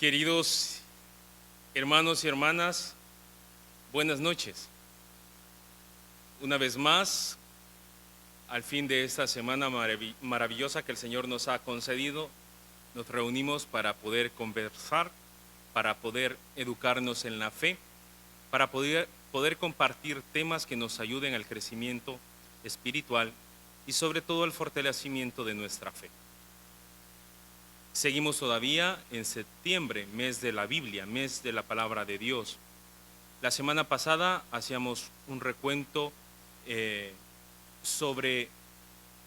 Queridos hermanos y hermanas, buenas noches. Una vez más, al fin de esta semana maravillosa que el Señor nos ha concedido, nos reunimos para poder conversar, para poder educarnos en la fe, para poder compartir temas que nos ayuden al crecimiento espiritual y sobre todo al fortalecimiento de nuestra fe. Seguimos todavía en septiembre, mes de la Biblia, mes de la palabra de Dios. La semana pasada hacíamos un recuento sobre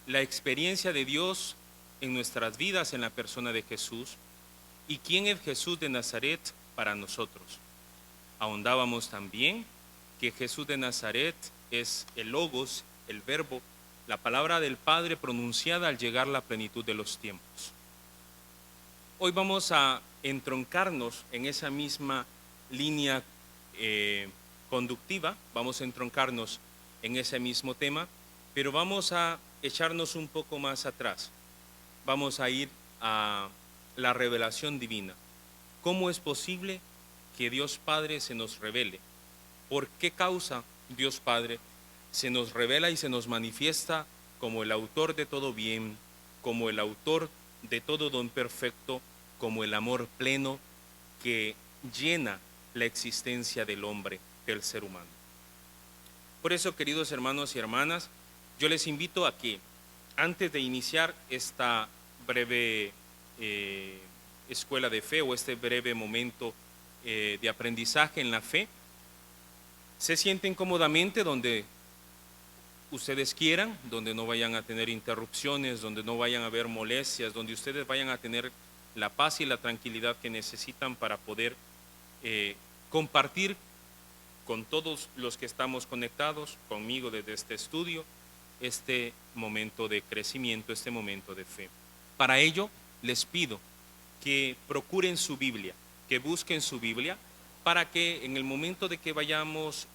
la experiencia de Dios en nuestras vidas en la persona de Jesús y quién es Jesús de Nazaret para nosotros. Ahondábamos también que Jesús de Nazaret es el Logos, el Verbo, la palabra del Padre pronunciada al llegar la plenitud de los tiempos. Hoy vamos a entroncarnos en esa misma línea conductiva, vamos a entroncarnos en ese mismo tema, pero vamos a echarnos un poco más atrás. Vamos a ir a la revelación divina. ¿Cómo es posible que Dios Padre se nos revele? ¿Por qué causa Dios Padre se nos revela y se nos manifiesta como el autor de todo bien, como el autor de todo don perfecto, como el amor pleno que llena la existencia del hombre, del ser humano? Por eso, queridos hermanos y hermanas, yo les invito a que antes de iniciar esta breve escuela de fe o este breve momento de aprendizaje en la fe, se sienten cómodamente donde ustedes quieran, donde no vayan a tener interrupciones, donde no vayan a haber molestias, donde ustedes vayan a tener la paz y la tranquilidad que necesitan para poder compartir con todos los que estamos conectados, conmigo desde este estudio, este momento de crecimiento, este momento de fe. Para ello, les pido que procuren su Biblia, que busquen su Biblia, para que en el momento de que vayamos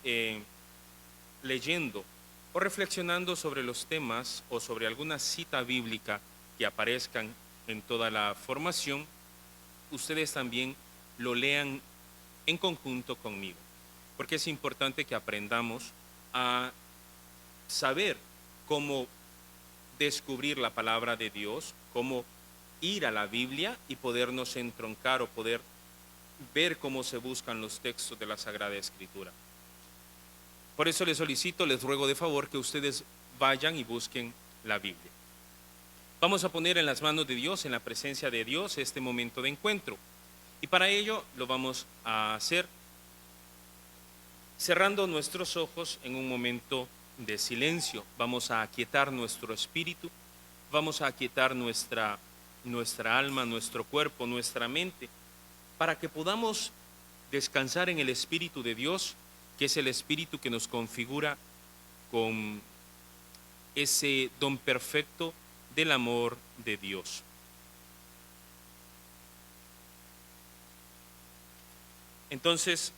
leyendo o reflexionando sobre los temas o sobre alguna cita bíblica que aparezcan en toda la formación, ustedes también lo lean en conjunto conmigo, porque es importante que aprendamos a saber cómo descubrir la palabra de Dios, cómo ir a la Biblia y podernos entroncar o poder ver cómo se buscan los textos de la Sagrada Escritura. Por eso les solicito, les ruego de favor que ustedes vayan y busquen la Biblia. Vamos a poner en las manos de Dios, en la presencia de Dios, este momento de encuentro. Y para ello lo vamos a hacer cerrando nuestros ojos en un momento de silencio. Vamos a aquietar nuestro espíritu, vamos a aquietar nuestra alma, nuestro cuerpo, nuestra mente, para que podamos descansar en el Espíritu de Dios, que es el Espíritu que nos configura con ese don perfecto del amor de Dios. Entonces,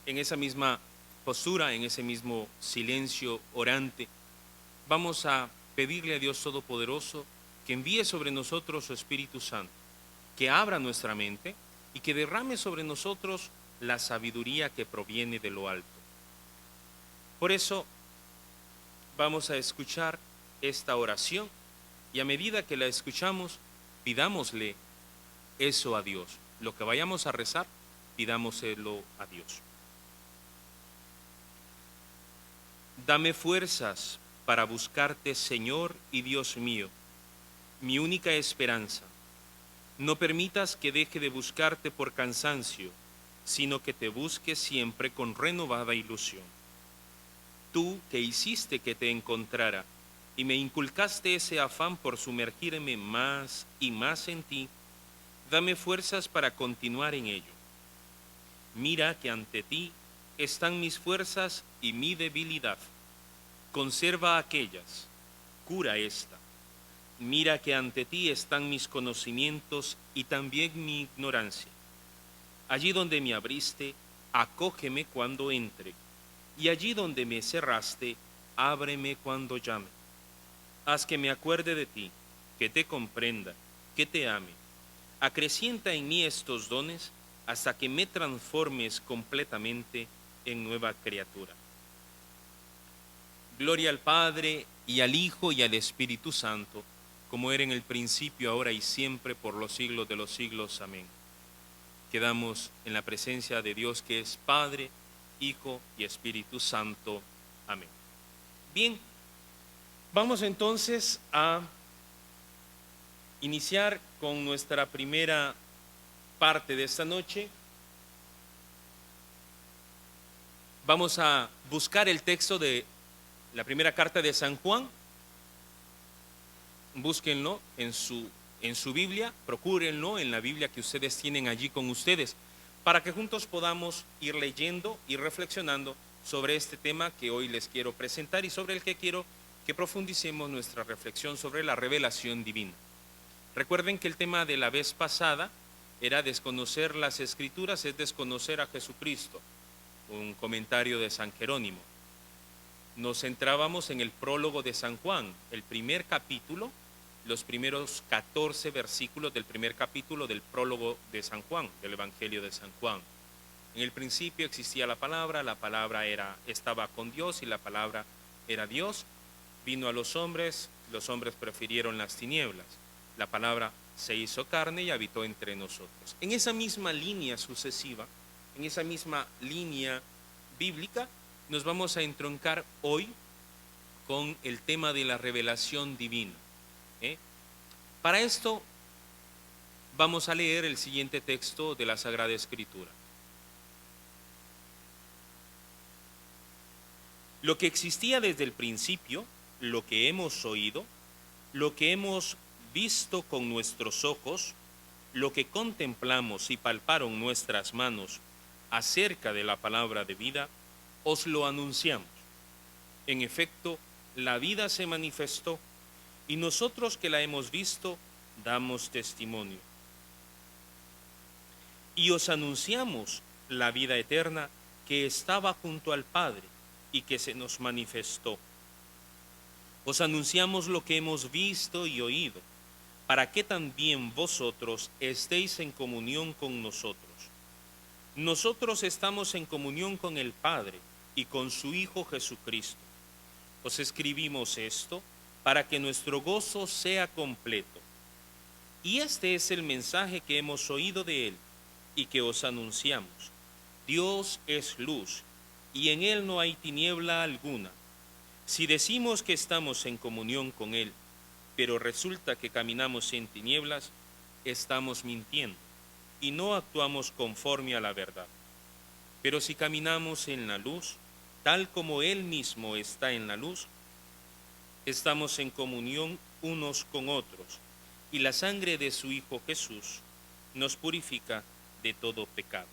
en esa misma postura, en ese mismo silencio orante, vamos a pedirle a Dios Todopoderoso que envíe sobre nosotros su Espíritu Santo, que abra nuestra mente y que derrame sobre nosotros la sabiduría que proviene de lo alto. Por eso vamos a escuchar esta oración y a medida que la escuchamos, pidámosle eso a Dios. Lo que vayamos a rezar, pidámoselo a Dios. Dame fuerzas para buscarte, Señor y Dios mío, mi única esperanza. No permitas que deje de buscarte por cansancio, sino que te busque siempre con renovada ilusión. Tú que hiciste que te encontrara y me inculcaste ese afán por sumergirme más y más en ti, dame fuerzas para continuar en ello. Mira que ante ti están mis fuerzas y mi debilidad. Conserva aquellas, cura esta. Mira que ante ti están mis conocimientos y también mi ignorancia. Allí donde me abriste, acógeme cuando entre, y allí donde me cerraste, ábreme cuando llame. Haz que me acuerde de ti, que te comprenda, que te ame. acrecienta en mí estos dones hasta que me transformes completamente en nueva criatura. Gloria al Padre, y al Hijo, y al Espíritu Santo, como era en el principio, ahora y siempre, por los siglos de los siglos. Amén. Quedamos en la presencia de Dios, que es Padre, Hijo y Espíritu Santo. Amén. Bien, vamos entonces a iniciar con nuestra primera parte de esta noche. Vamos a buscar el texto de la primera carta de San Juan. Búsquenlo en su Biblia, procúrenlo en la Biblia que ustedes tienen allí con ustedes, para que juntos podamos ir leyendo y reflexionando sobre este tema que hoy les quiero presentar y sobre el que quiero que profundicemos nuestra reflexión sobre la revelación divina. Recuerden que el tema de la vez pasada era desconocer las Escrituras, es desconocer a Jesucristo, un comentario de San Jerónimo. Nos centrábamos en el prólogo de San Juan, el primer capítulo, los primeros 14 versículos del primer capítulo del prólogo de San Juan, del Evangelio de San Juan. En el principio existía la palabra estaba con Dios y la palabra era Dios. Vino a los hombres prefirieron las tinieblas. La palabra se hizo carne y habitó entre nosotros. En esa misma línea sucesiva, en esa misma línea bíblica, nos vamos a entroncar hoy con el tema de la revelación divina. Para esto vamos a leer el siguiente texto de la Sagrada Escritura. Lo que existía desde el principio, lo que hemos oído, lo que hemos visto con nuestros ojos, lo que contemplamos y palparon nuestras manos acerca de la palabra de vida, os lo anunciamos. En efecto, la vida se manifestó, y nosotros que la hemos visto, damos testimonio. Y os anunciamos la vida eterna que estaba junto al Padre y que se nos manifestó. Os anunciamos lo que hemos visto y oído, para que también vosotros estéis en comunión con nosotros. Nosotros estamos en comunión con el Padre y con su Hijo Jesucristo. Os escribimos esto para que nuestro gozo sea completo. Y este es el mensaje que hemos oído de Él y que os anunciamos. Dios es luz, y en Él no hay tiniebla alguna. Si decimos que estamos en comunión con Él, pero resulta que caminamos en tinieblas, estamos mintiendo y no actuamos conforme a la verdad. Pero si caminamos en la luz, tal como Él mismo está en la luz, estamos en comunión unos con otros, y la sangre de su Hijo Jesús nos purifica de todo pecado.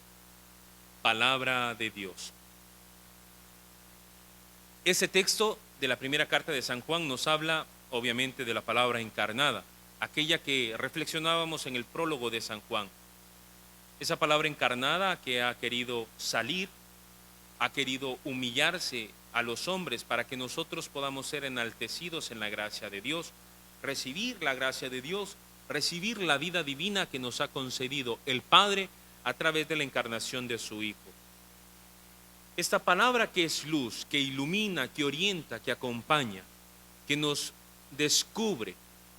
Palabra de Dios. Ese texto de la primera carta de San Juan nos habla, obviamente, de la palabra encarnada, aquella que reflexionábamos en el prólogo de San Juan. Esa palabra encarnada que ha querido salir, ha querido humillarse a los hombres para que nosotros podamos ser enaltecidos en la gracia de Dios, recibir la gracia de Dios, recibir la vida divina que nos ha concedido el Padre a través de la encarnación de su Hijo. Esta palabra que es luz, que ilumina, que orienta, que acompaña, que nos descubre,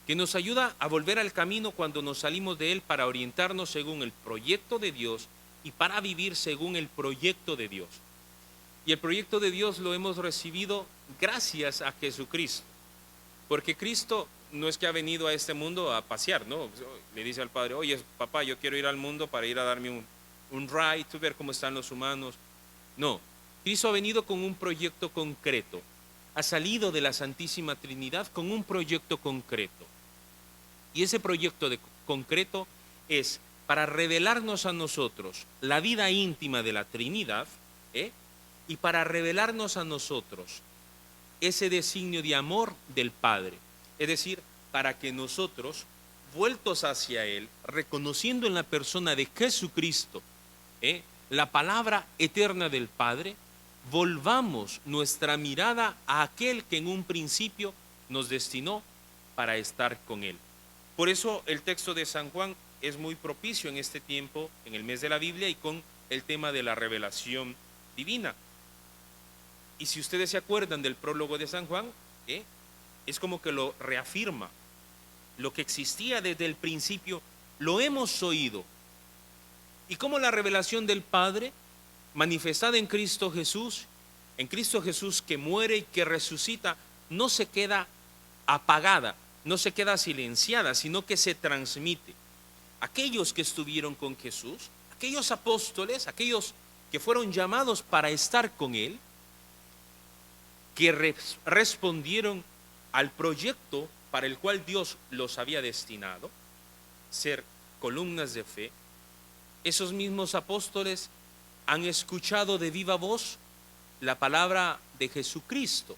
que nos ayuda a volver al camino cuando nos salimos de él para orientarnos según el proyecto de Dios y para vivir según el proyecto de Dios. Y el proyecto de Dios lo hemos recibido gracias a Jesucristo, porque Cristo no es que ha venido a este mundo a pasear, ¿no? Le dice al Padre, oye, papá, yo quiero ir al mundo para ir a darme un ride, ver cómo están los humanos. No, Cristo ha venido con un proyecto concreto, ha salido de la Santísima Trinidad con un proyecto concreto. Y ese proyecto concreto es para revelarnos a nosotros la vida íntima de la Trinidad, y para revelarnos a nosotros ese designio de amor del Padre. Es decir, para que nosotros, vueltos hacia Él, reconociendo en la persona de Jesucristo, la palabra eterna del Padre, volvamos nuestra mirada a aquel que en un principio nos destinó para estar con Él. Por eso el texto de San Juan es muy propicio en este tiempo, en el mes de la Biblia y con el tema de la revelación divina. Y si ustedes se acuerdan del prólogo de San Juan, es como que lo reafirma. Lo que existía desde el principio, lo hemos oído. Y como la revelación del Padre, manifestada en Cristo Jesús que muere y que resucita, no se queda apagada, no se queda silenciada, sino que se transmite. Aquellos que estuvieron con Jesús, aquellos apóstoles, aquellos que fueron llamados para estar con Él, que respondieron al proyecto para el cual Dios los había destinado, ser columnas de fe, esos mismos apóstoles han escuchado de viva voz la palabra de Jesucristo.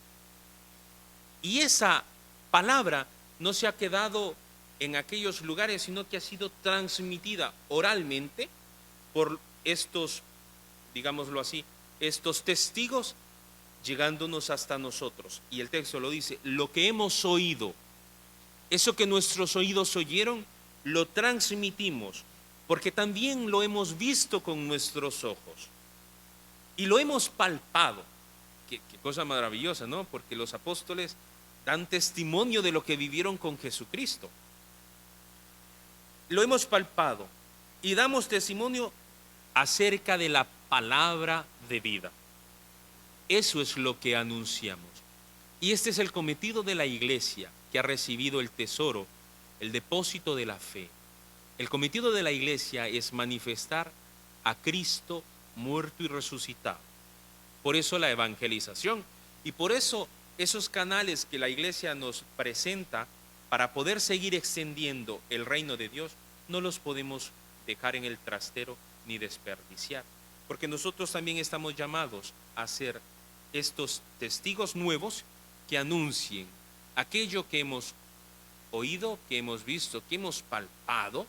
Y esa palabra no se ha quedado en aquellos lugares, sino que ha sido transmitida oralmente por estos, digámoslo así, estos testigos, llegándonos hasta nosotros. Y el texto lo dice, lo que hemos oído, eso que nuestros oídos oyeron, lo transmitimos, porque también lo hemos visto con nuestros ojos y lo hemos palpado. Qué cosa maravillosa, ¿no? Porque los apóstoles dan testimonio de lo que vivieron con Jesucristo. Lo hemos palpado y damos testimonio acerca de la palabra de vida. Eso es lo que anunciamos. Y este es el cometido de la iglesia que ha recibido el tesoro, el depósito de la fe. El cometido de la iglesia es manifestar a Cristo muerto y resucitado. Por eso la evangelización y por eso esos canales que la iglesia nos presenta para poder seguir extendiendo el reino de Dios, no los podemos dejar en el trastero ni desperdiciar, porque nosotros también estamos llamados a ser estos testigos nuevos que anuncien aquello que hemos oído, que hemos visto, que hemos palpado,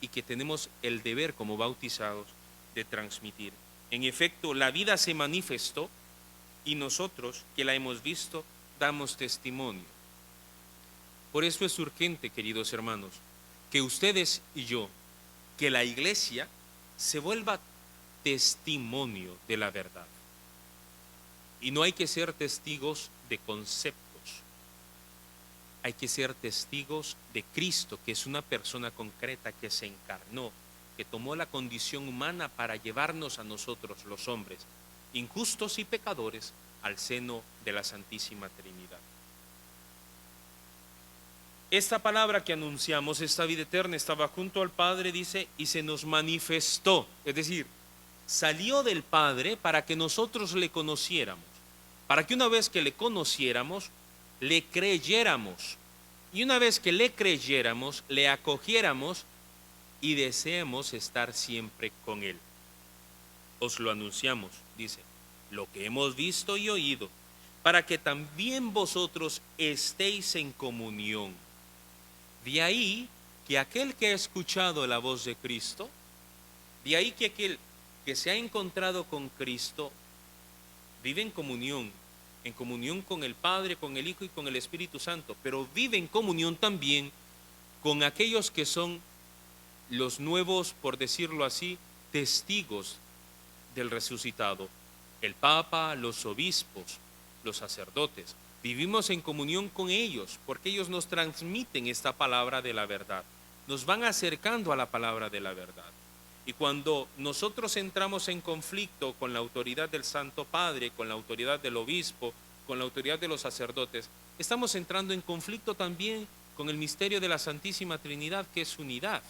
y que tenemos el deber como bautizados de transmitir. En efecto, la vida se manifestó y nosotros que la hemos visto damos testimonio. Por eso es urgente, queridos hermanos, que ustedes y yo, que la iglesia se vuelva testimonio de la verdad. Y no hay que ser testigos de conceptos. Hay que ser testigos de Cristo, que es una persona concreta que se encarnó, que tomó la condición humana para llevarnos a nosotros los hombres, injustos y pecadores, al seno de la Santísima Trinidad. Esta palabra que anunciamos, esta vida eterna, estaba junto al Padre, dice, y se nos manifestó, es decir, salió del Padre para que nosotros le conociéramos, para que una vez que le conociéramos, le creyéramos, y una vez que le creyéramos, le acogiéramos y deseemos estar siempre con Él. Os lo anunciamos, dice, lo que hemos visto y oído, para que también vosotros estéis en comunión. De ahí que aquel que ha escuchado la voz de Cristo, de ahí que aquel que se ha encontrado con Cristo, vive en comunión con el Padre, con el Hijo y con el Espíritu Santo, pero vive en comunión también con aquellos que son los nuevos, por decirlo así, testigos del resucitado, el Papa, los obispos, los sacerdotes. Vivimos en comunión con ellos porque ellos nos transmiten esta palabra de la verdad, nos van acercando a la palabra de la verdad. Y cuando nosotros entramos en conflicto con la autoridad del Santo Padre, con la autoridad del obispo, con la autoridad de los sacerdotes, estamos entrando en conflicto también con el misterio de la Santísima Trinidad, que es unidad.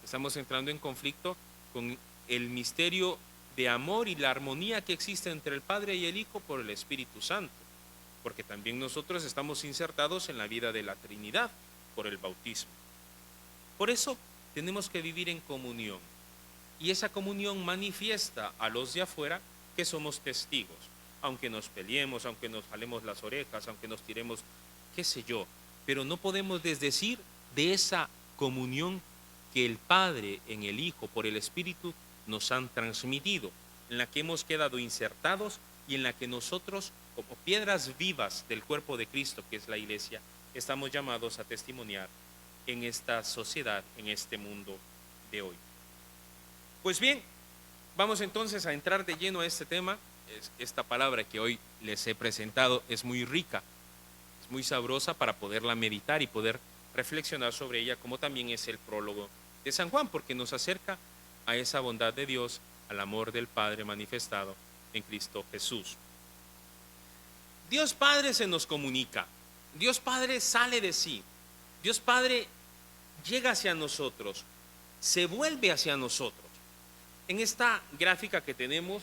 Estamos entrando en conflicto con el misterio de amor y la armonía que existe entre el Padre y el Hijo por el Espíritu Santo, porque también nosotros estamos insertados en la vida de la Trinidad por el bautismo. Por eso tenemos que vivir en comunión. Y esa comunión manifiesta a los de afuera que somos testigos, aunque nos peleemos, aunque nos jalemos las orejas, aunque nos tiremos, qué sé yo, pero no podemos desdecir de esa comunión que el Padre en el Hijo por el Espíritu nos han transmitido, en la que hemos quedado insertados y en la que nosotros, como piedras vivas del cuerpo de Cristo, que es la Iglesia, estamos llamados a testimoniar en esta sociedad, en este mundo de hoy. Pues bien, vamos entonces a entrar de lleno a este tema. Esta palabra que hoy les he presentado es muy rica, es muy sabrosa para poderla meditar y poder reflexionar sobre ella, como también es el prólogo de San Juan, porque nos acerca a esa bondad de Dios, al amor del Padre manifestado en Cristo Jesús. Dios Padre se nos comunica, Dios Padre sale de sí, Dios Padre llega hacia nosotros, se vuelve hacia nosotros. En esta gráfica que tenemos,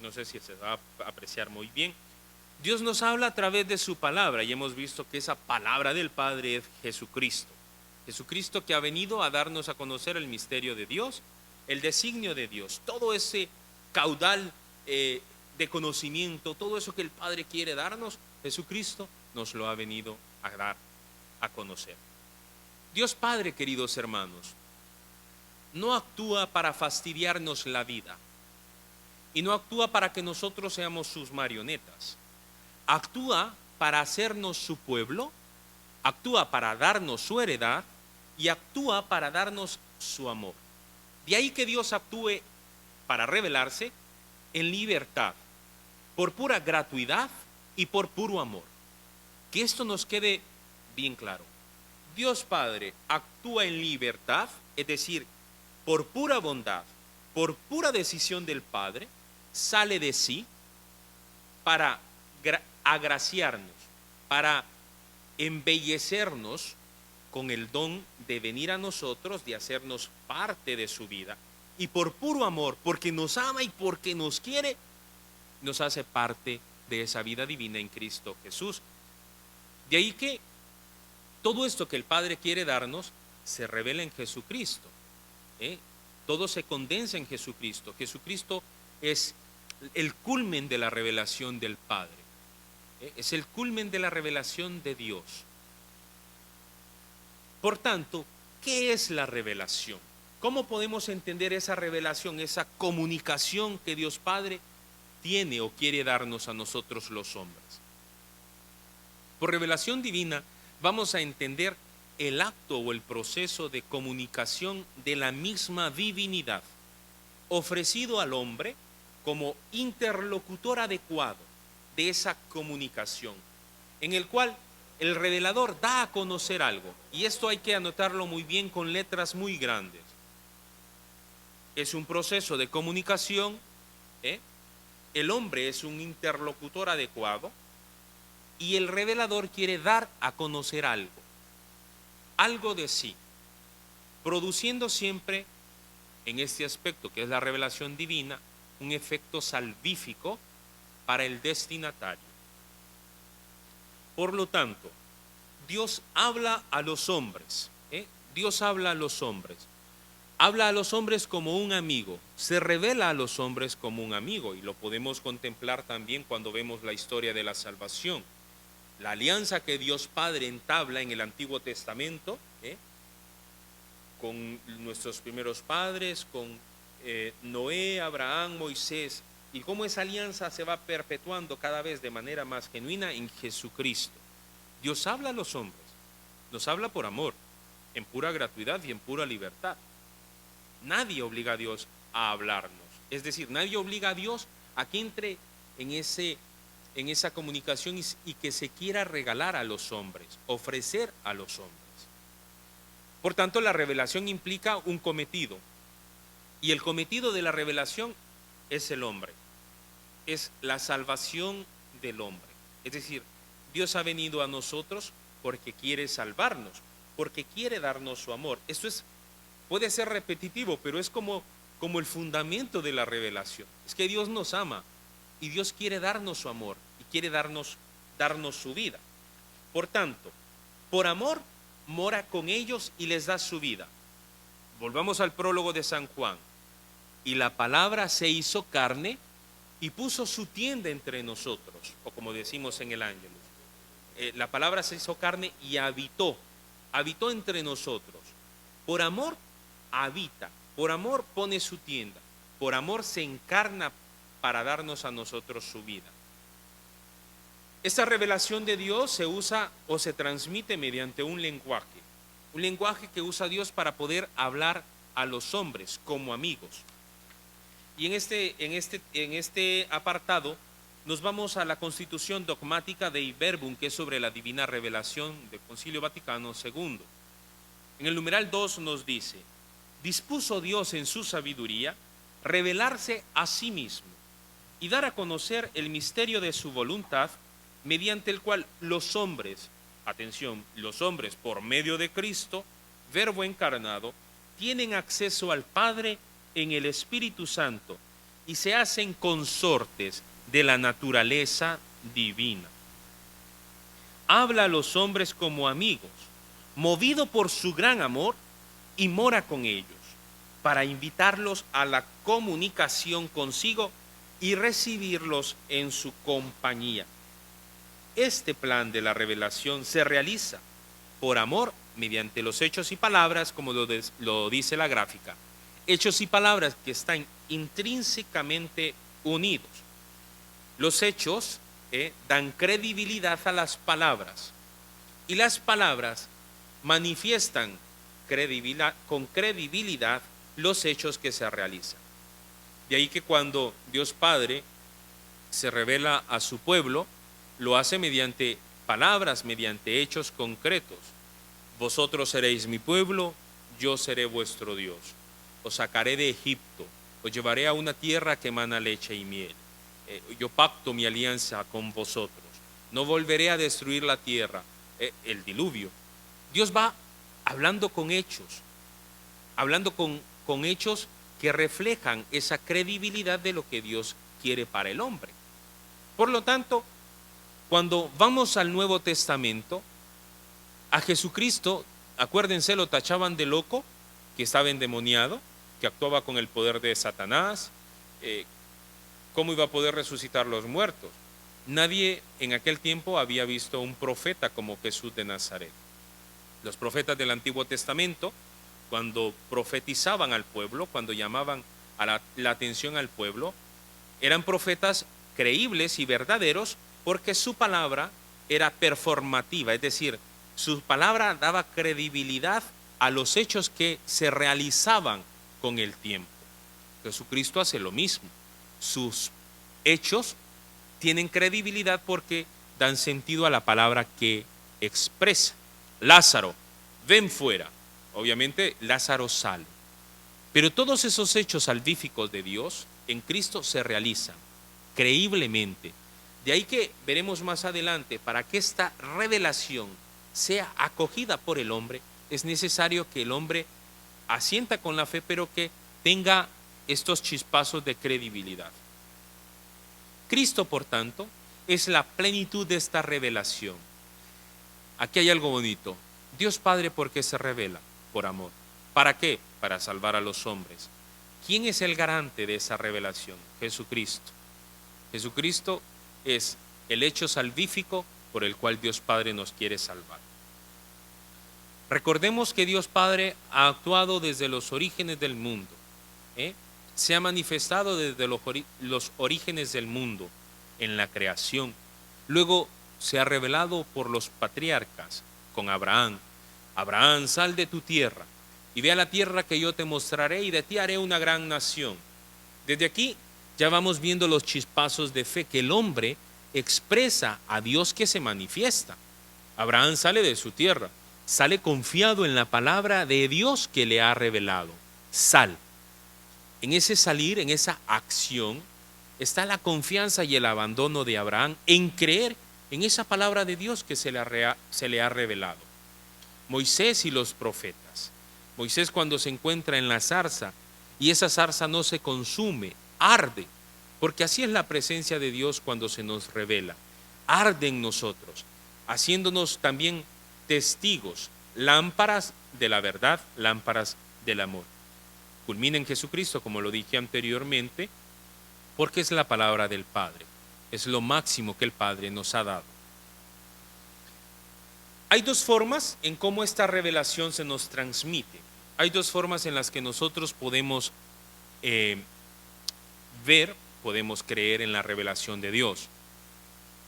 no sé si se va a apreciar muy bien, Dios nos habla a través de su palabra y hemos visto que esa palabra del Padre es Jesucristo. Jesucristo que ha venido a darnos a conocer el misterio de Dios, el designio de Dios, todo ese caudal de conocimiento, todo eso que el Padre quiere darnos, Jesucristo nos lo ha venido a dar a conocer. Dios Padre, queridos hermanos, no actúa para fastidiarnos la vida y no actúa para que nosotros seamos sus marionetas. Actúa para hacernos su pueblo, actúa para darnos su heredad y actúa para darnos su amor. De ahí que Dios actúe para revelarse en libertad, por pura gratuidad y por puro amor. Que esto nos quede bien claro. Dios Padre actúa en libertad, es decir, por pura bondad, por pura decisión del Padre, sale de sí para agraciarnos, para embellecernos con el don de venir a nosotros, de hacernos parte de su vida. Y por puro amor, porque nos ama y porque nos quiere, nos hace parte de esa vida divina en Cristo Jesús. De ahí que todo esto que el Padre quiere darnos se revela en Jesucristo. Todo se condensa en Jesucristo. Jesucristo es el culmen de la revelación del Padre. Es el culmen de la revelación de Dios. Por tanto, ¿qué es la revelación? ¿Cómo podemos entender esa revelación, esa comunicación que Dios Padre tiene o quiere darnos a nosotros los hombres? Por revelación divina vamos a entender el acto o el proceso de comunicación de la misma divinidad, ofrecido al hombre como interlocutor adecuado de esa comunicación, en el cual el revelador da a conocer algo, y esto hay que anotarlo muy bien con letras muy grandes. Es un proceso de comunicación, el hombre es un interlocutor adecuado y el revelador quiere dar a conocer algo de sí, produciendo siempre en este aspecto que es la revelación divina un efecto salvífico para el destinatario. Por lo tanto, Dios habla a los hombres, Dios habla a los hombres. Habla a los hombres como un amigo, se revela a los hombres como un amigo, y lo podemos contemplar también cuando vemos la historia de la salvación. La alianza que Dios Padre entabla en el Antiguo Testamento, con nuestros primeros padres, con Noé, Abraham, Moisés, y cómo esa alianza se va perpetuando cada vez de manera más genuina en Jesucristo. Dios habla a los hombres, nos habla por amor, en pura gratuidad y en pura libertad. Nadie obliga a Dios a hablarnos. Es decir, nadie obliga a Dios a que entre en esa comunicación y que se quiera regalar a los hombres, ofrecer a los hombres. Por tanto, la revelación implica un cometido. Y el cometido de la revelación es el hombre. Es la salvación del hombre. Es decir, Dios ha venido a nosotros porque quiere salvarnos, porque quiere darnos su amor. Esto puede ser repetitivo, pero es como el fundamento de la revelación. Es que Dios nos ama y Dios quiere darnos su amor y quiere darnos su vida. Por tanto, por amor mora con ellos y les da su vida. Volvamos al prólogo de San Juan. Y la palabra se hizo carne y puso su tienda entre nosotros, o como decimos en el Ángelus. La palabra se hizo carne y habitó entre nosotros. Por amor habita, por amor pone su tienda, por amor se encarna para darnos a nosotros su vida. Esta revelación de Dios se usa o se transmite mediante un lenguaje. un lenguaje que usa Dios para poder hablar a los hombres como amigos. Y en este apartado nos vamos a la Constitución Dogmática Dei Verbum, que es sobre la divina revelación del Concilio Vaticano II. En el numeral 2 nos dice: dispuso Dios en su sabiduría revelarse a sí mismo y dar a conocer el misterio de su voluntad, mediante el cual los hombres, atención, los hombres por medio de Cristo, Verbo encarnado, tienen acceso al Padre en el Espíritu Santo y se hacen consortes de la naturaleza divina. Habla a los hombres como amigos, movido por su gran amor, y mora con ellos, para invitarlos a la comunicación consigo y recibirlos en su compañía. Este plan de la revelación se realiza por amor mediante los hechos y palabras, como lo dice la gráfica. Hechos y palabras que están intrínsecamente unidos. Los hechos dan credibilidad a las palabras y las palabras manifiestan con credibilidad los hechos que se realizan. De ahí que cuando Dios Padre se revela a su pueblo, lo hace mediante palabras, mediante hechos concretos. Vosotros seréis mi pueblo, yo seré vuestro Dios. Os sacaré de Egipto, os llevaré a una tierra que emana leche y miel. Yo pacto mi alianza con vosotros. No volveré a destruir la tierra, el diluvio. Dios va hablando con hechos, hablando con hechos que reflejan esa credibilidad de lo que Dios quiere para el hombre. Por lo tanto, cuando vamos al Nuevo Testamento, a Jesucristo, acuérdense, lo tachaban de loco, que estaba endemoniado, que actuaba con el poder de Satanás. ¿Cómo iba a poder resucitar los muertos? Nadie en aquel tiempo había visto un profeta como Jesús de Nazaret. Los profetas del Antiguo Testamento, cuando profetizaban al pueblo, cuando llamaban a la atención al pueblo, eran profetas creíbles y verdaderos porque su palabra era performativa, es decir, su palabra daba credibilidad a los hechos que se realizaban con el tiempo. Jesucristo hace lo mismo. Sus hechos tienen credibilidad porque dan sentido a la palabra que expresa. Lázaro, ven fuera. Obviamente Lázaro sale. Pero todos esos hechos salvíficos de Dios en Cristo se realizan creíblemente. De ahí que veremos más adelante, para que esta revelación sea acogida por el hombre, es necesario que el hombre asienta con la fe, pero que tenga estos chispazos de credibilidad. Cristo, por tanto, es la plenitud de esta revelación. Aquí hay algo bonito. Dios Padre, ¿por qué se revela? Por amor. ¿Para qué? Para salvar a los hombres. ¿Quién es el garante de esa revelación? Jesucristo. Jesucristo es el hecho salvífico por el cual Dios Padre nos quiere salvar. Recordemos que Dios Padre ha actuado desde los orígenes del mundo. Se ha manifestado desde los orígenes del mundo, en la creación. Luego se ha revelado por los patriarcas, con Abraham. Abraham, sal de tu tierra y ve a la tierra que yo te mostraré y de ti haré una gran nación. Desde aquí ya vamos viendo los chispazos de fe que el hombre expresa a Dios que se manifiesta. Abraham sale de su tierra, sale confiado en la palabra de Dios que le ha revelado. Sal. En ese salir, en esa acción, está la confianza y el abandono de Abraham en creer en esa palabra de Dios que se le ha revelado. Moisés y los profetas. Moisés, cuando se encuentra en la zarza y esa zarza no se consume, arde, porque así es la presencia de Dios cuando se nos revela. Arde en nosotros, haciéndonos también testigos, lámparas de la verdad, lámparas del amor. Culmina en Jesucristo, como lo dije anteriormente, porque es la palabra del Padre, es lo máximo que el Padre nos ha dado. Hay dos formas en cómo esta revelación se nos transmite. Hay dos formas en las que nosotros podemos ver, podemos creer en la revelación de Dios.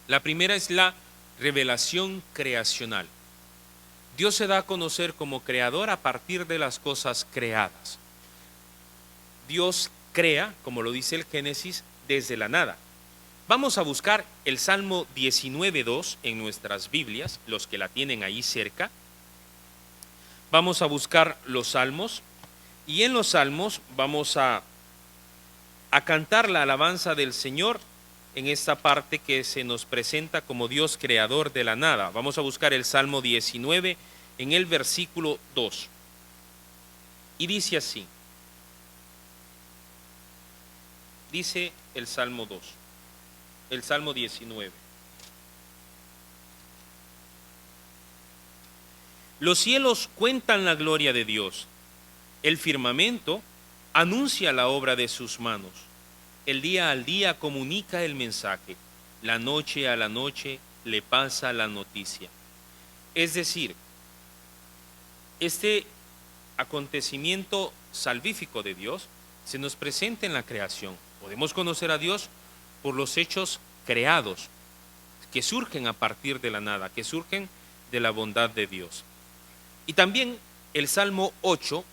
La primera es la revelación creacional. Dios se da a conocer como creador a partir de las cosas creadas. Dios crea, como lo dice el Génesis, desde la nada. Vamos a buscar el Salmo 19:2 en nuestras Biblias, los que la tienen ahí cerca. Vamos a buscar los salmos y en los salmos vamos a cantar la alabanza del Señor en esta parte que se nos presenta como Dios creador de la nada. Vamos a buscar el Salmo 19 en el versículo 2. Y dice así. Dice el Salmo 2, el Salmo 19. Los cielos cuentan la gloria de Dios. El firmamento anuncia la obra de sus manos. El día al día comunica el mensaje. La noche a la noche le pasa la noticia. Es decir, este acontecimiento salvífico de Dios se nos presenta en la creación. Podemos conocer a Dios por los hechos creados que surgen a partir de la nada, que surgen de la bondad de Dios. Y también el Salmo 8,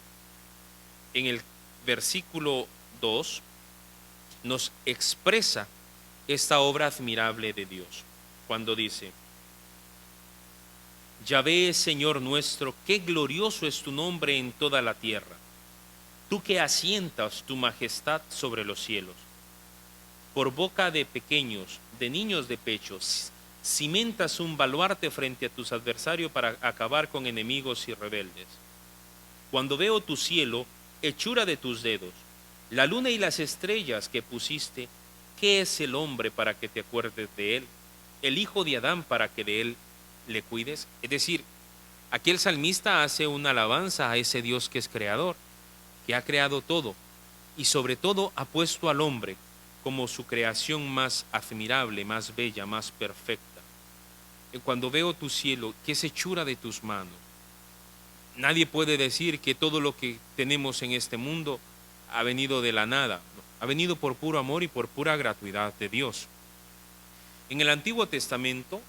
en el versículo 2, nos expresa esta obra admirable de Dios, cuando dice: Yahvé, Señor nuestro, qué glorioso es tu nombre en toda la tierra, tú que asientas tu majestad sobre los cielos. Por boca de pequeños, de niños de pecho, cimentas un baluarte frente a tus adversarios para acabar con enemigos y rebeldes. Cuando veo tu cielo, hechura de tus dedos, la luna y las estrellas que pusiste, ¿qué es el hombre para que te acuerdes de él? El hijo de Adán para que de él le cuides. Es decir, aquí el salmista hace una alabanza a ese Dios que es creador, que ha creado todo y sobre todo ha puesto al hombre como su creación más admirable, más bella, más perfecta. Y cuando veo tu cielo, que es hechura de tus manos, nadie puede decir que todo lo que tenemos en este mundo ha venido de la nada, no, ha venido por puro amor y por pura gratuidad de Dios. En el Antiguo Testamento,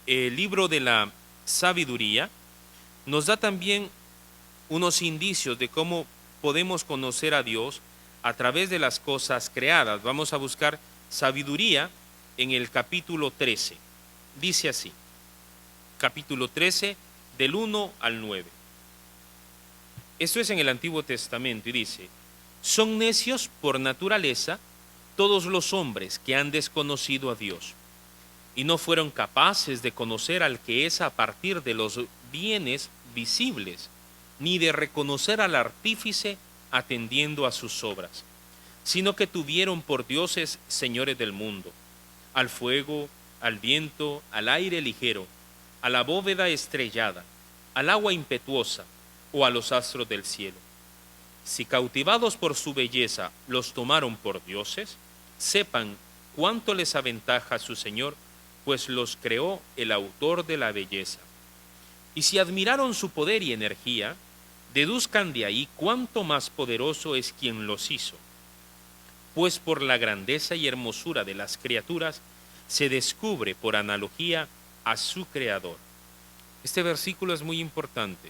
el libro de la sabiduría nos da también unos indicios de cómo podemos conocer a Dios a través de las cosas creadas. Vamos a buscar sabiduría en el capítulo 13. Dice así, capítulo 13, del 1 al 9. Esto es en el Antiguo Testamento y dice: son necios por naturaleza todos los hombres que han desconocido a Dios y no fueron capaces de conocer al que es a partir de los bienes visibles, ni de reconocer al artífice atendiendo a sus obras, sino que tuvieron por dioses señores del mundo, al fuego, al viento, al aire ligero, a la bóveda estrellada, al agua impetuosa o a los astros del cielo. Si cautivados por su belleza los tomaron por dioses, sepan cuánto les aventaja su Señor, pues los creó el autor de la belleza. Y si admiraron su poder y energía, deduzcan de ahí cuánto más poderoso es quien los hizo, pues por la grandeza y hermosura de las criaturas se descubre por analogía a su creador. Este versículo es muy importante.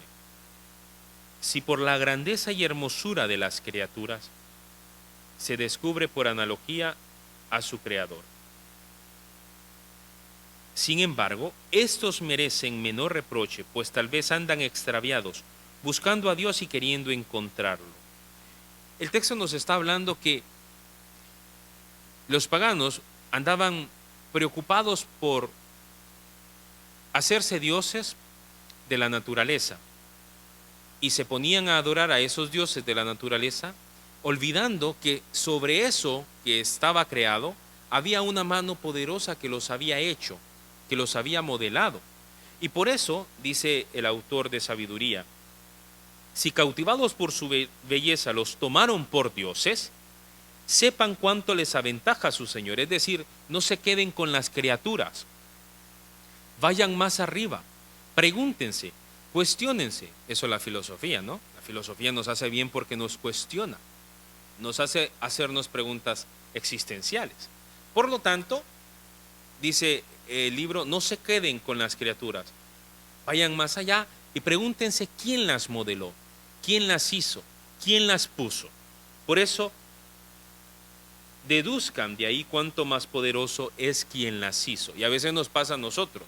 Si por la grandeza y hermosura de las criaturas se descubre por analogía a su creador. Sin embargo, estos merecen menor reproche, pues tal vez andan extraviados, buscando a Dios y queriendo encontrarlo. El texto nos está hablando que los paganos andaban preocupados por hacerse dioses de la naturaleza y se ponían a adorar a esos dioses de la naturaleza, olvidando que sobre eso que estaba creado había una mano poderosa que los había hecho, que los había modelado. Y por eso, dice el autor de Sabiduría, si cautivados por su belleza los tomaron por dioses, sepan cuánto les aventaja su Señor. Es decir, no se queden con las criaturas, vayan más arriba, pregúntense, cuestiónense. Eso es la filosofía, ¿no? La filosofía nos hace bien porque nos cuestiona, nos hace hacernos preguntas existenciales. Por lo tanto, dice el libro, no se queden con las criaturas, Vayan más allá y pregúntense quién las modeló, quién las hizo, quién las puso. Por eso, deduzcan de ahí cuánto más poderoso es quien las hizo. Y a veces nos pasa a nosotros.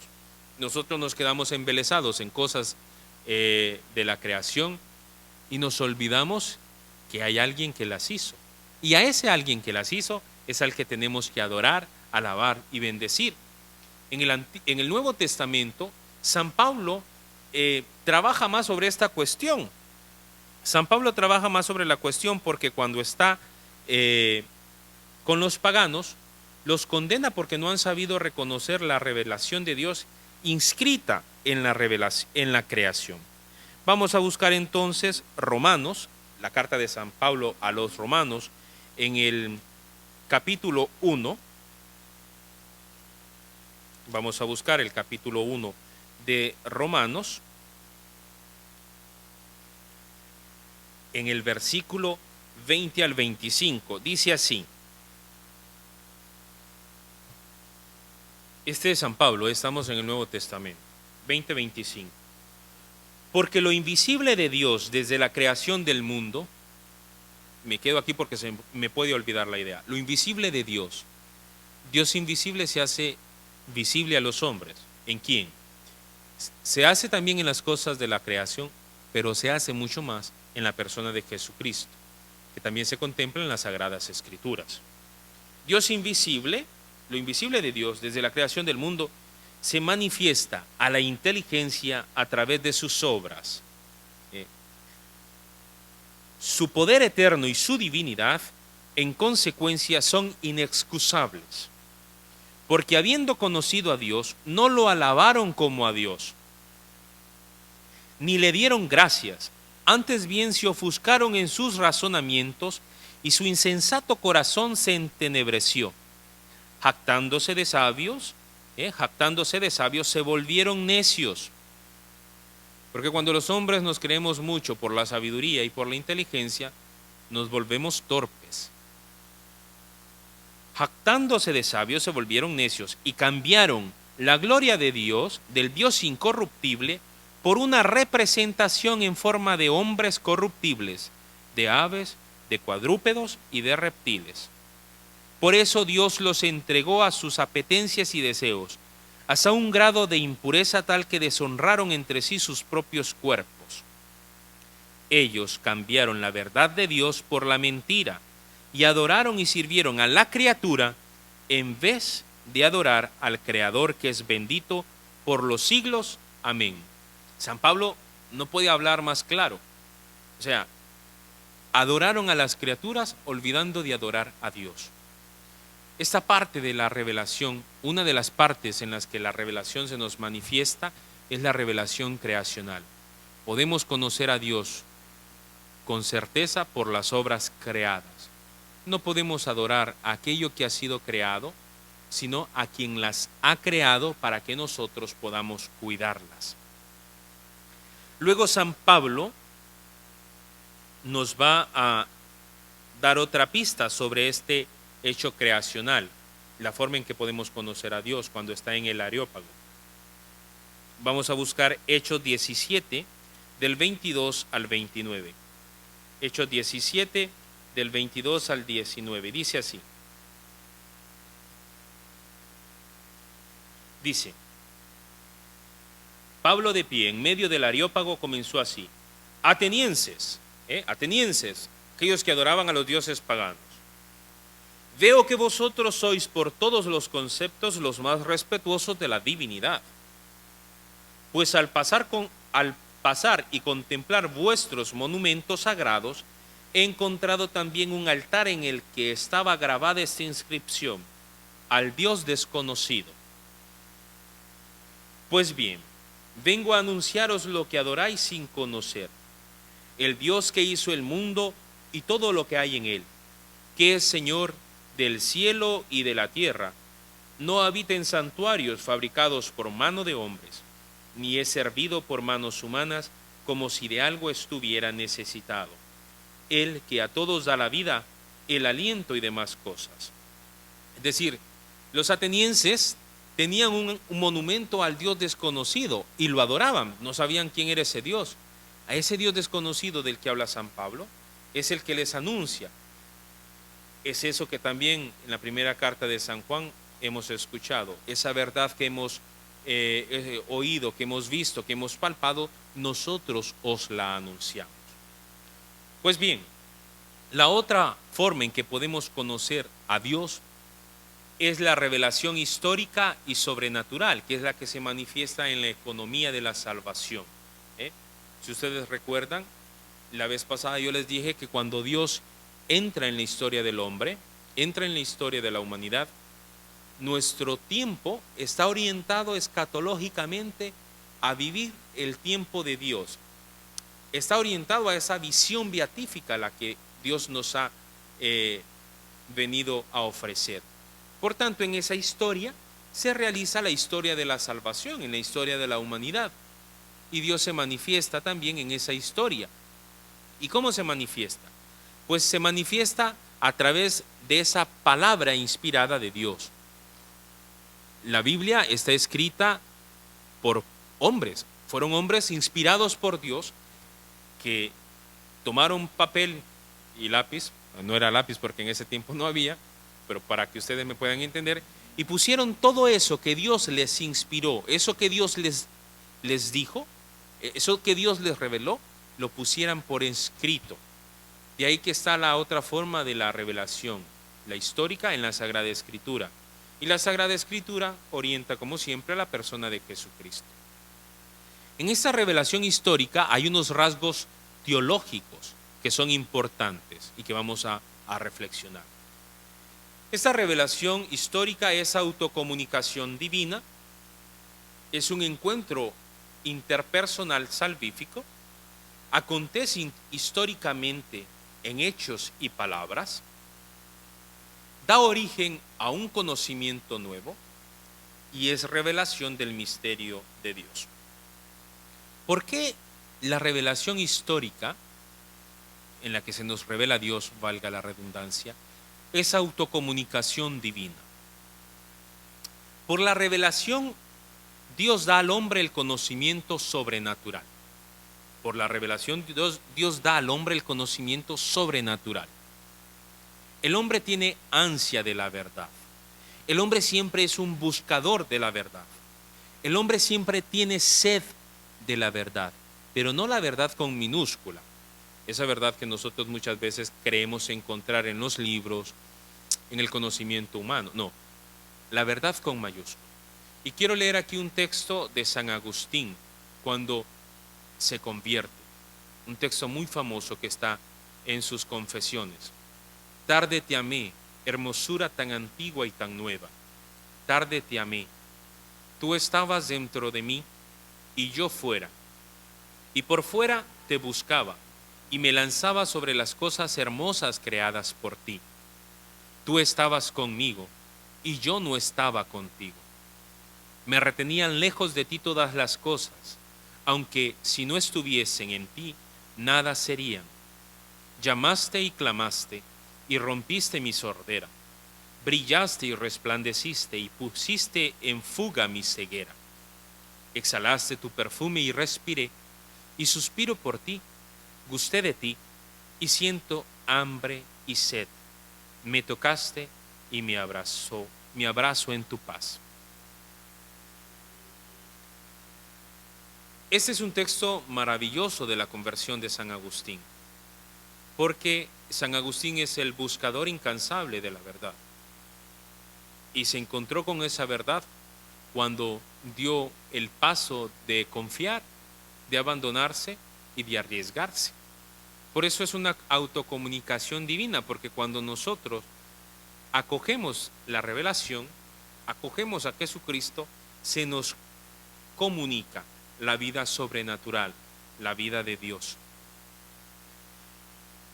Nosotros nos quedamos embelesados en cosas de la creación y nos olvidamos que hay alguien que las hizo. Y a ese alguien que las hizo es al que tenemos que adorar, alabar y bendecir. En el Nuevo Testamento, San Pablo trabaja más sobre esta cuestión. San Pablo trabaja más sobre la cuestión porque cuando está con los paganos, los condena porque no han sabido reconocer la revelación de Dios inscrita en la creación. Vamos a buscar entonces Romanos, la carta de San Pablo a los Romanos, en el capítulo 1. Vamos a buscar el capítulo 1 de Romanos, en el versículo 20 al 25. Dice así. Este es San Pablo, estamos en el Nuevo Testamento. 20-25. Porque lo invisible de Dios desde la creación del mundo, me quedo aquí porque se me puede olvidar la idea, lo invisible de Dios, Dios invisible se hace visible a los hombres. ¿En quién? Se hace también en las cosas de la creación, pero se hace mucho más en la persona de Jesucristo, que también se contempla en las Sagradas Escrituras. Dios invisible, lo invisible de Dios desde la creación del mundo, se manifiesta a la inteligencia a través de sus obras. Su poder eterno y su divinidad, en consecuencia, son inexcusables, porque habiendo conocido a Dios, no lo alabaron como a Dios, ni le dieron gracias, antes bien se ofuscaron en sus razonamientos, y su insensato corazón se entenebreció. Jactándose de sabios, se volvieron necios. Porque cuando los hombres nos creemos mucho por la sabiduría y por la inteligencia, nos volvemos torpes. Jactándose de sabios, se volvieron necios y cambiaron la gloria de Dios, del Dios incorruptible, por una representación en forma de hombres corruptibles, de aves, de cuadrúpedos y de reptiles. Por eso Dios los entregó a sus apetencias y deseos, hasta un grado de impureza tal que deshonraron entre sí sus propios cuerpos. Ellos cambiaron la verdad de Dios por la mentira y adoraron y sirvieron a la criatura en vez de adorar al Creador, que es bendito por los siglos. Amén. San Pablo no puede hablar más claro. O sea, adoraron a las criaturas olvidando de adorar a Dios. Esta parte de la revelación, una de las partes en las que la revelación se nos manifiesta, es la revelación creacional. Podemos conocer a Dios con certeza por las obras creadas. No podemos adorar a aquello que ha sido creado, sino a quien las ha creado para que nosotros podamos cuidarlas. Luego San Pablo nos va a dar otra pista sobre este hecho creacional, la forma en que podemos conocer a Dios cuando está en el Areópago. Vamos a buscar Hechos 17, del 22 al 29. Hechos 17, del 22 al 19. Dice así. Dice: Pablo, de pie en medio del Areópago, comenzó así: Atenienses, aquellos que adoraban a los dioses paganos, veo que vosotros sois por todos los conceptos los más respetuosos de la divinidad. Pues al pasar y contemplar vuestros monumentos sagrados, he encontrado también un altar en el que estaba grabada esta inscripción: al Dios desconocido. Pues bien, vengo a anunciaros lo que adoráis sin conocer: el Dios que hizo el mundo y todo lo que hay en él, que es Señor del cielo y de la tierra, no habita en santuarios fabricados por mano de hombres, ni es servido por manos humanas como si de algo estuviera necesitado. Él que a todos da la vida, el aliento y demás cosas. Es decir, los atenienses tenían un monumento al Dios desconocido y lo adoraban, no sabían quién era ese Dios. A ese Dios desconocido del que habla San Pablo es el que les anuncia. Es eso que también en la primera carta de San Juan hemos escuchado, esa verdad que hemos oído, que hemos visto, que hemos palpado, nosotros os la anunciamos. Pues bien, la otra forma en que podemos conocer a Dios es la revelación histórica y sobrenatural, que es la que se manifiesta en la economía de la salvación. Si ustedes recuerdan, la vez pasada yo les dije que cuando Dios entra en la historia del hombre, entra en la historia de la humanidad, nuestro tiempo está orientado escatológicamente a vivir el tiempo de Dios. Está orientado a esa visión beatífica a la que Dios nos ha venido a ofrecer. Por tanto, en esa historia se realiza la historia de la salvación, en la historia de la humanidad. Y Dios se manifiesta también en esa historia. ¿Y cómo se manifiesta? Pues se manifiesta a través de esa palabra inspirada de Dios. La Biblia está escrita por hombres, fueron hombres inspirados por Dios que tomaron papel y lápiz, no era lápiz porque en ese tiempo no había, pero para que ustedes me puedan entender, y pusieron todo eso que Dios les inspiró, eso que Dios les dijo, eso que Dios les reveló, lo pusieran por escrito. De ahí que está la otra forma de la revelación, la histórica en la Sagrada Escritura. Y la Sagrada Escritura orienta, como siempre, a la persona de Jesucristo. En esta revelación histórica hay unos rasgos teológicos que son importantes y que vamos a reflexionar. Esta revelación histórica es autocomunicación divina, es un encuentro interpersonal salvífico, acontece históricamente en hechos y palabras, da origen a un conocimiento nuevo y es revelación del misterio de Dios. ¿Por qué la revelación histórica, en la que se nos revela Dios, valga la redundancia, es autocomunicación divina? Por la revelación, Dios da al hombre el conocimiento sobrenatural. Por la revelación, Dios da al hombre el conocimiento sobrenatural. El hombre tiene ansia de la verdad. El hombre siempre es un buscador de la verdad. El hombre siempre tiene sed de la verdad, pero no la verdad con minúscula. Esa verdad que nosotros muchas veces creemos encontrar en los libros, en el conocimiento humano. No, la verdad con mayúscula. Y quiero leer aquí un texto de San Agustín, cuando se convierte. Un texto muy famoso que está en sus confesiones. Tarde te amé, hermosura tan antigua y tan nueva. Tarde te amé. Tú estabas dentro de mí y yo fuera. Y por fuera te buscaba y me lanzaba sobre las cosas hermosas creadas por ti. Tú estabas conmigo y yo no estaba contigo. Me retenían lejos de ti todas las cosas, aunque si no estuviesen en ti, nada serían. Llamaste y clamaste, y rompiste mi sordera. Brillaste y resplandeciste, y pusiste en fuga mi ceguera. Exhalaste tu perfume y respiré, y suspiro por ti, gusté de ti, y siento hambre y sed. Me tocaste y me abrazo en tu paz. Este es un texto maravilloso de la conversión de San Agustín, porque San Agustín es el buscador incansable de la verdad. Y se encontró con esa verdad cuando dio el paso de confiar, de abandonarse y de arriesgarse. Por eso es una autocomunicación divina, porque cuando nosotros acogemos la revelación, acogemos a Jesucristo, se nos comunica la vida sobrenatural, la vida de Dios.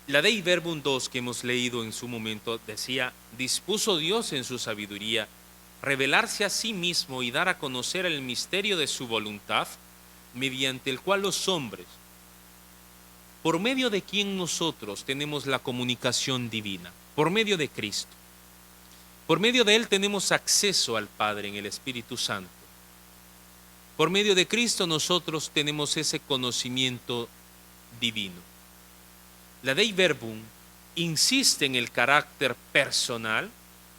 La Dei Verbum 2 que hemos leído en su momento decía: dispuso Dios en su sabiduría revelarse a sí mismo y dar a conocer el misterio de su voluntad, mediante el cual los hombres, por medio de quien nosotros tenemos la comunicación divina, por medio de Cristo. Por medio de Él tenemos acceso al Padre en el Espíritu Santo. Por medio de Cristo nosotros tenemos ese conocimiento divino. La Dei Verbum insiste en el carácter personal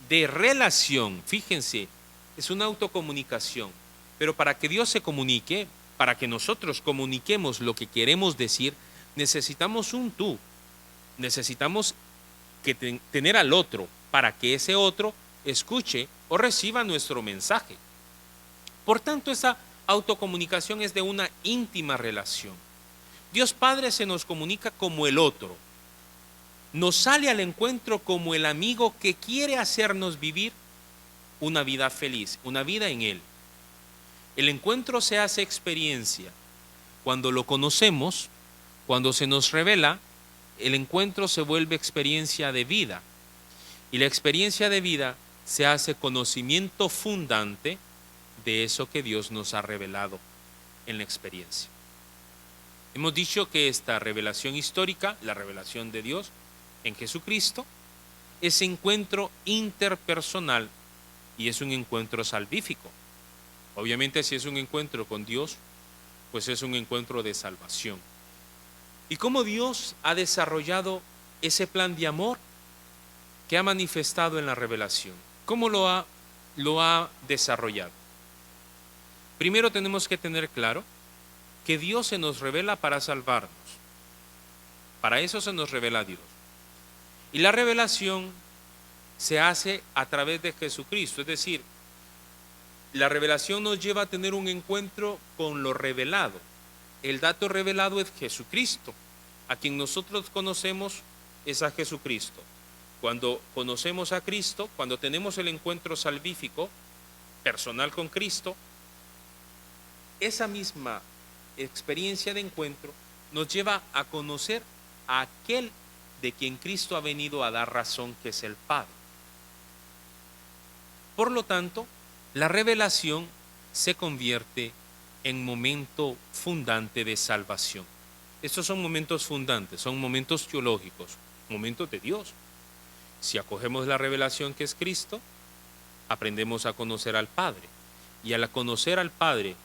de relación. Fíjense, es una autocomunicación. Pero para que Dios se comunique, para que nosotros comuniquemos lo que queremos decir, necesitamos un tú. Necesitamos tener al otro para que ese otro escuche o reciba nuestro mensaje. Por tanto, esa autocomunicación es de una íntima relación. Dios Padre se nos comunica como el otro. Nos sale al encuentro como el amigo que quiere hacernos vivir una vida feliz, una vida en Él. El encuentro se hace experiencia. Cuando lo conocemos, cuando se nos revela, el encuentro se vuelve experiencia de vida. Y la experiencia de vida se hace conocimiento fundante de eso que Dios nos ha revelado en la experiencia. Hemos dicho que esta revelación histórica, la revelación de Dios en Jesucristo, es encuentro interpersonal y es un encuentro salvífico. Obviamente, si es un encuentro con Dios, pues es un encuentro de salvación. ¿Y cómo Dios ha desarrollado ese plan de amor que ha manifestado en la revelación? ¿Cómo lo ha desarrollado? Primero tenemos que tener claro que Dios se nos revela para salvarnos. Para eso se nos revela Dios. Y la revelación se hace a través de Jesucristo, es decir, la revelación nos lleva a tener un encuentro con lo revelado. El dato revelado es Jesucristo. A quien nosotros conocemos es a Jesucristo. Cuando conocemos a Cristo, cuando tenemos el encuentro salvífico personal con Cristo, esa misma experiencia de encuentro nos lleva a conocer a aquel de quien Cristo ha venido a dar razón, que es el Padre. Por lo tanto, la revelación se convierte en momento fundante de salvación. Estos son momentos fundantes, son momentos teológicos, momentos de Dios. Si acogemos la revelación que es Cristo, aprendemos a conocer al Padre. Y al conocer al Padre,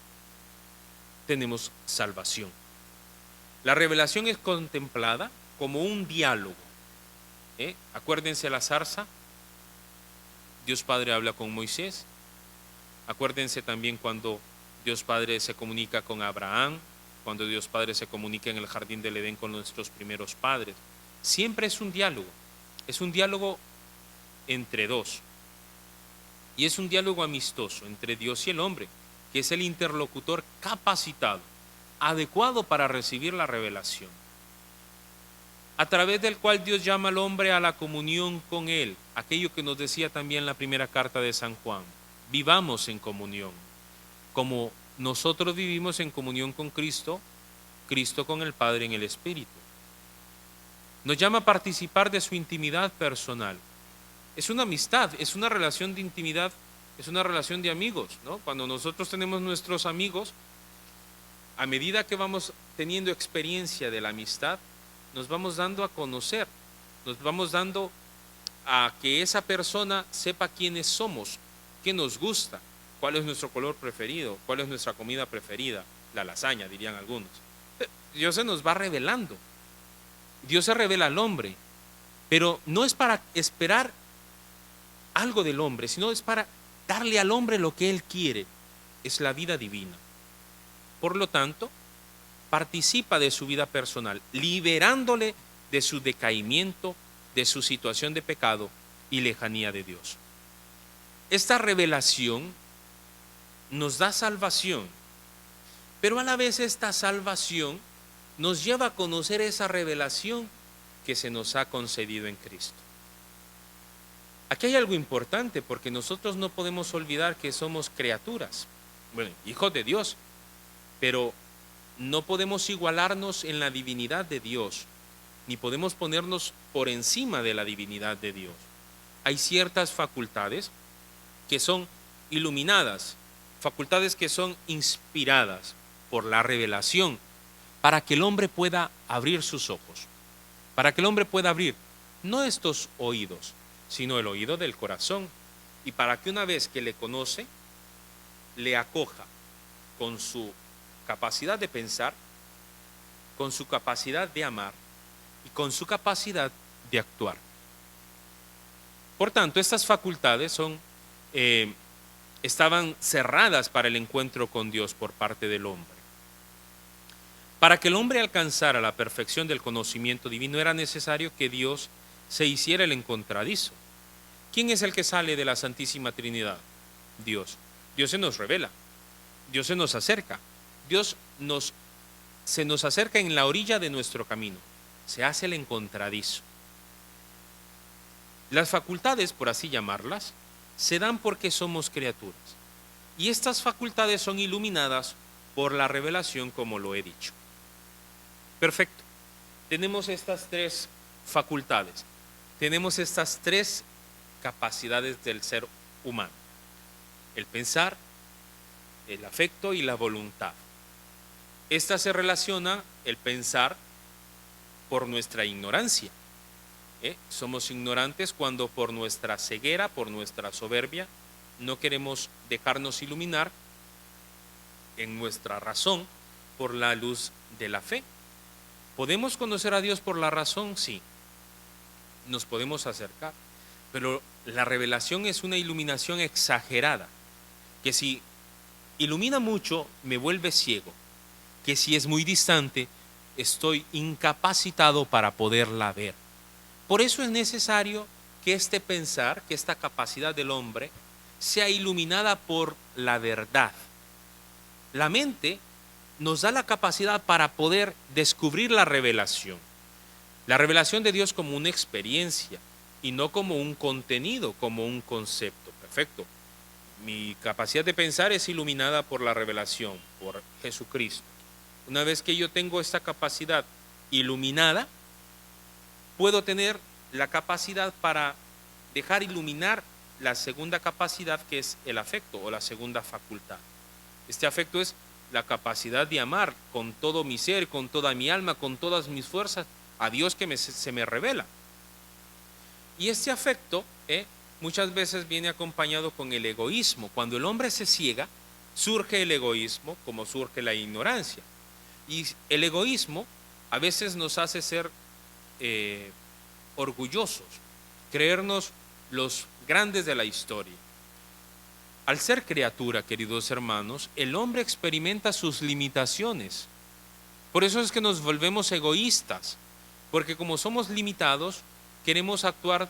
tenemos salvación. La revelación es contemplada como un diálogo. Acuérdense la zarza. Dios Padre habla con Moisés. Acuérdense también cuando Dios Padre se comunica con Abraham, cuando Dios Padre se comunica en el jardín del Edén con nuestros primeros padres. Siempre es un diálogo entre dos. Y es un diálogo amistoso entre Dios y el hombre, que es el interlocutor capacitado, adecuado para recibir la revelación, a través del cual Dios llama al hombre a la comunión con Él, aquello que nos decía también la primera carta de San Juan. Vivamos en comunión, como nosotros vivimos en comunión con Cristo, Cristo con el Padre en el Espíritu. Nos llama a participar de su intimidad personal. Es una amistad, es una relación de intimidad, es una relación de amigos, ¿no? Cuando nosotros tenemos nuestros amigos, a medida que vamos teniendo experiencia de la amistad, nos vamos dando a conocer, nos vamos dando a que esa persona sepa quiénes somos, qué nos gusta, cuál es nuestro color preferido, cuál es nuestra comida preferida, la lasaña, dirían algunos. Dios se nos va revelando. Dios se revela al hombre, pero no es para esperar algo del hombre, sino es para darle al hombre lo que Él quiere, es la vida divina. Por lo tanto, participa de su vida personal, liberándole de su decaimiento, de su situación de pecado y lejanía de Dios. Esta revelación nos da salvación, pero a la vez esta salvación nos lleva a conocer esa revelación que se nos ha concedido en Cristo. Aquí hay algo importante, porque nosotros no podemos olvidar que somos criaturas, bueno, hijos de Dios, pero no podemos igualarnos en la divinidad de Dios, ni podemos ponernos por encima de la divinidad de Dios. Hay ciertas facultades que son iluminadas, facultades que son inspiradas por la revelación, para que el hombre pueda abrir sus ojos, para que el hombre pueda abrir no estos oídos, sino el oído del corazón, y para que una vez que le conoce, le acoja con su capacidad de pensar, con su capacidad de amar y con su capacidad de actuar. Por tanto, estas facultades estaban cerradas para el encuentro con Dios por parte del hombre. Para que el hombre alcanzara la perfección del conocimiento divino era necesario que Dios se hiciera el encontradizo. ¿Quién es el que sale de la Santísima Trinidad? Dios. Dios se nos revela, Dios se nos acerca, se nos acerca en la orilla de nuestro camino, se hace el encontradizo. Las facultades, por así llamarlas, se dan porque somos criaturas. Y estas facultades son iluminadas por la revelación, como lo he dicho. Perfecto. Tenemos estas tres facultades. Tenemos estas tres capacidades del ser humano. El pensar, el afecto y la voluntad. Esta se relaciona, el pensar, por nuestra ignorancia. Somos ignorantes cuando por nuestra ceguera, por nuestra soberbia, no queremos dejarnos iluminar en nuestra razón por la luz de la fe. ¿Podemos conocer a Dios por la razón? Sí. Nos podemos acercar. Pero la revelación es una iluminación exagerada, que si ilumina mucho, me vuelve ciego, que si es muy distante, estoy incapacitado para poderla ver. Por eso es necesario que este pensar, que esta capacidad del hombre, sea iluminada por la verdad. La mente nos da la capacidad para poder descubrir la revelación de Dios como una experiencia y no como un contenido, como un concepto. Perfecto. Mi capacidad de pensar es iluminada por la revelación, por Jesucristo. Una vez que yo tengo esta capacidad iluminada, puedo tener la capacidad para dejar iluminar la segunda capacidad, que es el afecto o la segunda facultad. Este afecto es la capacidad de amar con todo mi ser, con toda mi alma, con todas mis fuerzas a Dios que se me revela. Y este afecto muchas veces viene acompañado con el egoísmo. Cuando el hombre se ciega, surge el egoísmo como surge la ignorancia. Y el egoísmo a veces nos hace ser orgullosos, creernos los grandes de la historia. Al ser criatura, queridos hermanos, el hombre experimenta sus limitaciones. Por eso es que nos volvemos egoístas, porque como somos limitados, queremos actuar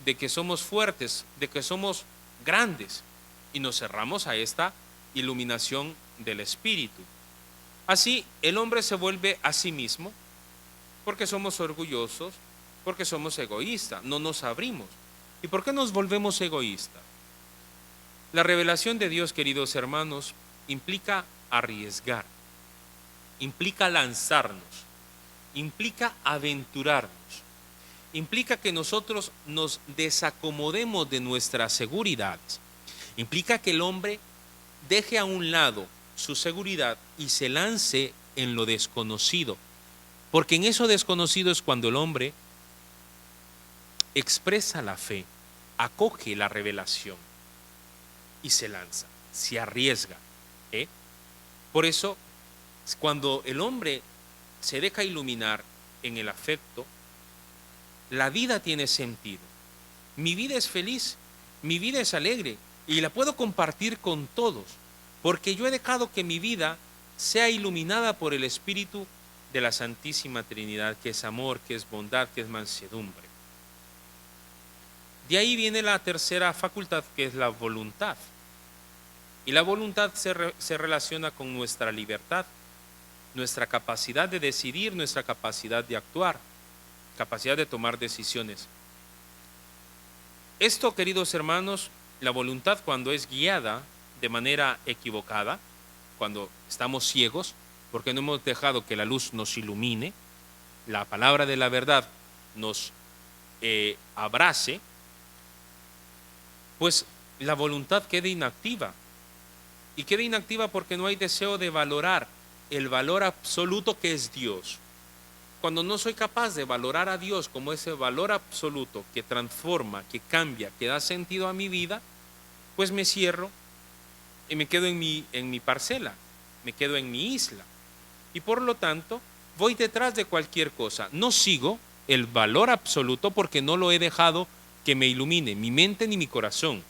de que somos fuertes, de que somos grandes, y nos cerramos a esta iluminación del Espíritu. Así, el hombre se vuelve a sí mismo, porque somos orgullosos, porque somos egoístas, no nos abrimos. ¿Y por qué nos volvemos egoístas? La revelación de Dios, queridos hermanos, implica arriesgar, implica lanzarnos, implica aventurarnos, implica que nosotros nos desacomodemos de nuestras seguridades, implica que el hombre deje a un lado su seguridad y se lance en lo desconocido, porque en eso desconocido es cuando el hombre expresa la fe, acoge la revelación y se lanza, se arriesga. Por eso, cuando el hombre se deja iluminar en el afecto, la vida tiene sentido. Mi vida es feliz, mi vida es alegre y la puedo compartir con todos, porque yo he dejado que mi vida sea iluminada por el Espíritu de la Santísima Trinidad, que es amor, que es bondad, que es mansedumbre. De ahí viene la tercera facultad, que es la voluntad. Y la voluntad se relaciona con nuestra libertad, nuestra capacidad de decidir, nuestra capacidad de actuar, capacidad de tomar decisiones. Esto, queridos hermanos, la voluntad, cuando es guiada de manera equivocada, cuando estamos ciegos, porque no hemos dejado que la luz nos ilumine, la palabra de la verdad nos abrace, pues la voluntad queda inactiva. Y queda inactiva porque no hay deseo de valorar el valor absoluto que es Dios. cuando no soy capaz de valorar a Dios como ese valor absoluto que transforma, que cambia, que da sentido a mi vida, pues me cierro y me quedo en mi parcela, me quedo en mi isla. Y por lo tanto, voy detrás de cualquier cosa. No sigo el valor absoluto porque no lo he dejado que me ilumine mi mente ni mi corazón.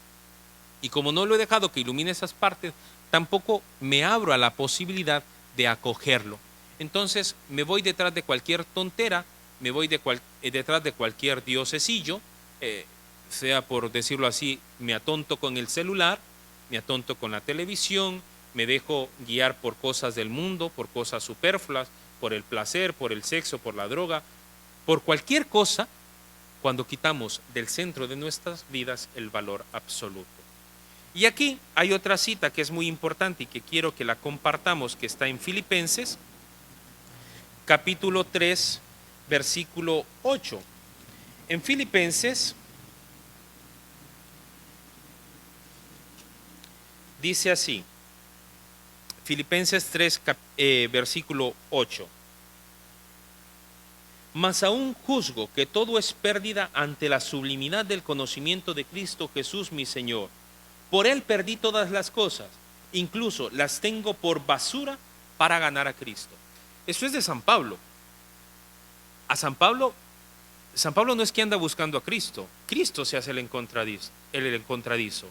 Y como no lo he dejado que ilumine esas partes, tampoco me abro a la posibilidad de acogerlo. Entonces me voy detrás de cualquier tontera, me voy detrás de cualquier diosesillo, sea por decirlo así, me atonto con el celular, me atonto con la televisión, me dejo guiar por cosas del mundo, por cosas superfluas, por el placer, por el sexo, por la droga, por cualquier cosa, cuando quitamos del centro de nuestras vidas el valor absoluto. Y aquí hay otra cita que es muy importante y que quiero que la compartamos, que está en Filipenses, capítulo 3, versículo 8. En Filipenses dice así, Filipenses 3, versículo 8. Mas aún juzgo que todo es pérdida ante la sublimidad del conocimiento de Cristo Jesús mi Señor. Por Él perdí todas las cosas, incluso las tengo por basura para ganar a Cristo. Eso es de San Pablo. A San Pablo no es que anda buscando a Cristo. Cristo se hace el encontradizo.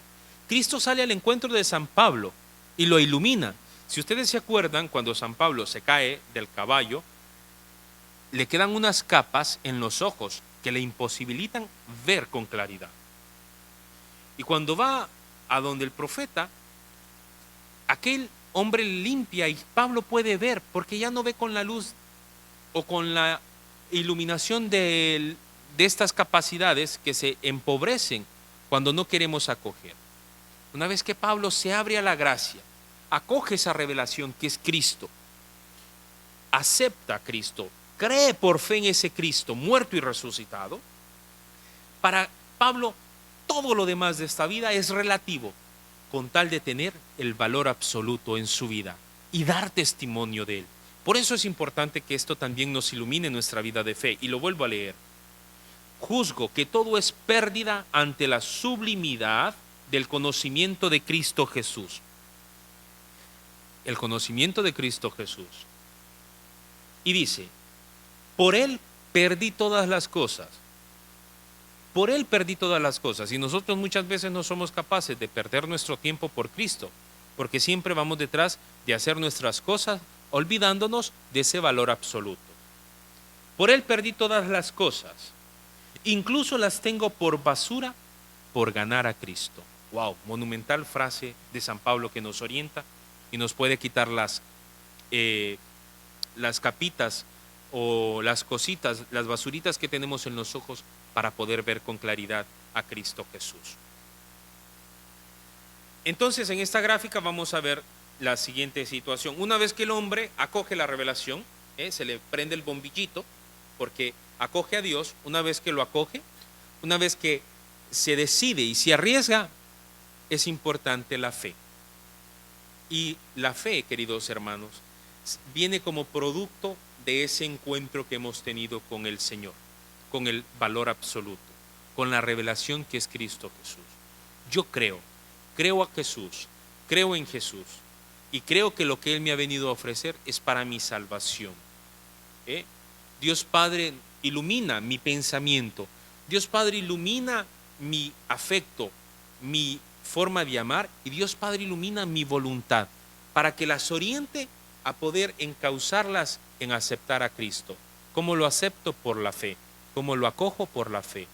Cristo sale al encuentro de San Pablo y lo ilumina. Si ustedes se acuerdan, cuando San Pablo se cae del caballo, le quedan unas capas en los ojos que le imposibilitan ver con claridad. Y cuando va a donde el profeta, aquel hombre limpia y Pablo puede ver porque ya no ve con la luz o con la iluminación de estas capacidades que se empobrecen cuando no queremos acoger. Una vez que Pablo se abre a la gracia, acoge esa revelación que es Cristo, acepta a Cristo, cree por fe en ese Cristo muerto y resucitado, para Pablo todo lo demás de esta vida es relativo, con tal de tener el valor absoluto en su vida y dar testimonio de él. Por eso es importante que esto también nos ilumine nuestra vida de fe. Y lo vuelvo a leer. Juzgo que todo es pérdida ante la sublimidad del conocimiento de Cristo Jesús. El conocimiento de Cristo Jesús. Y dice, por Él perdí todas las cosas. Por Él perdí todas las cosas. Y nosotros muchas veces no somos capaces de perder nuestro tiempo por Cristo, porque siempre vamos detrás de hacer nuestras cosas, olvidándonos de ese valor absoluto. Por Él perdí todas las cosas. Incluso las tengo por basura por ganar a Cristo. Wow, monumental frase de San Pablo que nos orienta y nos puede quitar las capitas o las cositas, las basuritas que tenemos en los ojos para poder ver con claridad a Cristo Jesús. Entonces, en esta gráfica vamos a ver la siguiente situación. Una vez que el hombre acoge la revelación, se le prende el bombillito porque acoge a Dios. Una vez que lo acoge, una vez que se decide y se arriesga, es importante la fe. Y la fe, queridos hermanos, viene como producto de ese encuentro que hemos tenido con el Señor, con el valor absoluto, con la revelación que es Cristo Jesús. Yo creo a Jesús, creo en Jesús y creo que lo que Él me ha venido a ofrecer es para mi salvación. Dios Padre ilumina mi pensamiento, Dios Padre ilumina mi afecto, mi forma de amar, y Dios Padre ilumina mi voluntad para que las oriente a poder encauzarlas en aceptar a Cristo. ¿Cómo lo acepto? Por la fe. ¿Cómo lo acojo? Por la fe.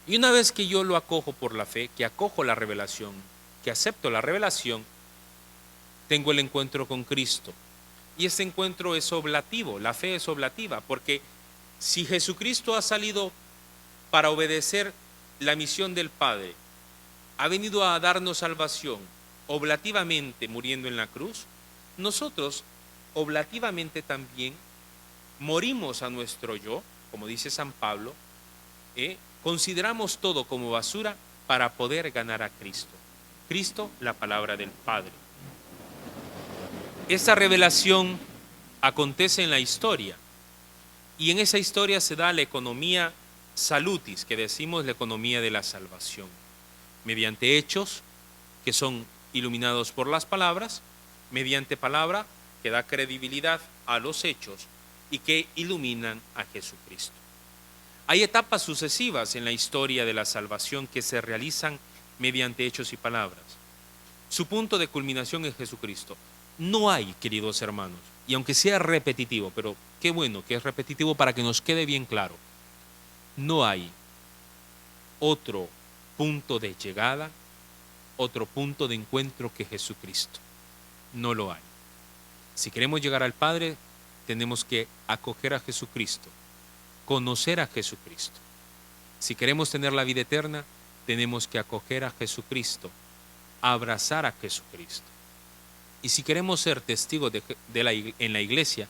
Y una vez que yo lo acojo por la fe, que acojo la revelación, que acepto la revelación, tengo el encuentro con Cristo. Y este encuentro es oblativo, la fe es oblativa, porque si Jesucristo ha salido para obedecer la misión del Padre, ha venido a darnos salvación, oblativamente muriendo en la cruz, nosotros oblativamente también morimos a nuestro yo, como dice San Pablo, consideramos todo como basura para poder ganar a Cristo. Cristo, la palabra del Padre. Esta revelación acontece en la historia Y en esa historia se da la economía salutis, que decimos la economía de la salvación, mediante hechos que son iluminados por las palabras, mediante palabra que da credibilidad a los hechos y que iluminan a Jesucristo. Hay etapas sucesivas en la historia de la salvación que se realizan mediante hechos y palabras. Su punto de culminación es Jesucristo. No hay, queridos hermanos, y aunque sea repetitivo, pero qué bueno que es repetitivo para que nos quede bien claro, no hay otro punto de llegada, otro punto de encuentro que Jesucristo. No lo hay. Si queremos llegar al Padre, tenemos que acoger a Jesucristo, conocer a Jesucristo. Si queremos tener la vida eterna, tenemos que acoger a Jesucristo, abrazar a Jesucristo. Y si queremos ser testigos en la iglesia,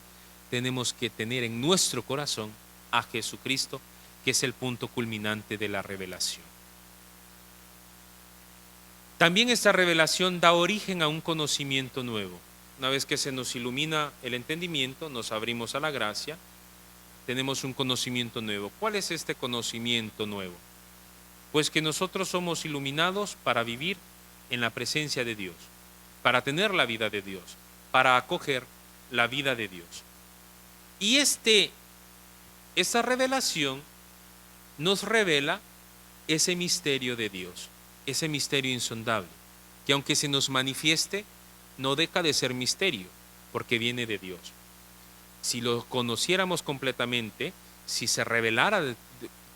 tenemos que tener en nuestro corazón a Jesucristo, que es el punto culminante de la revelación. También esta revelación da origen a un conocimiento nuevo. Una vez que se nos ilumina el entendimiento, nos abrimos a la gracia, tenemos un conocimiento nuevo. ¿Cuál es este conocimiento nuevo? Pues que nosotros somos iluminados para vivir en la presencia de Dios, para tener la vida de Dios, para acoger la vida de Dios. Y esa revelación nos revela ese misterio de Dios, ese misterio insondable, que aunque se nos manifieste, no deja de ser misterio, porque viene de Dios. Si lo conociéramos completamente, si se revelara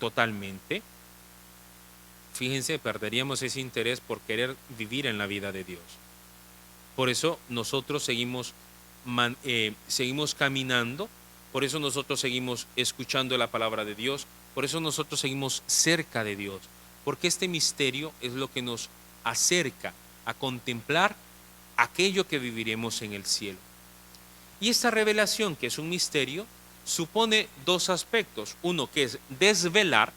totalmente, fíjense, perderíamos ese interés por querer vivir en la vida de Dios. Por eso nosotros seguimos caminando, por eso nosotros seguimos escuchando la palabra de Dios, por eso nosotros seguimos cerca de Dios, porque este misterio es lo que nos acerca a contemplar aquello que viviremos en el cielo. Y esta revelación, que es un misterio, supone dos aspectos. Uno, que es desvelar,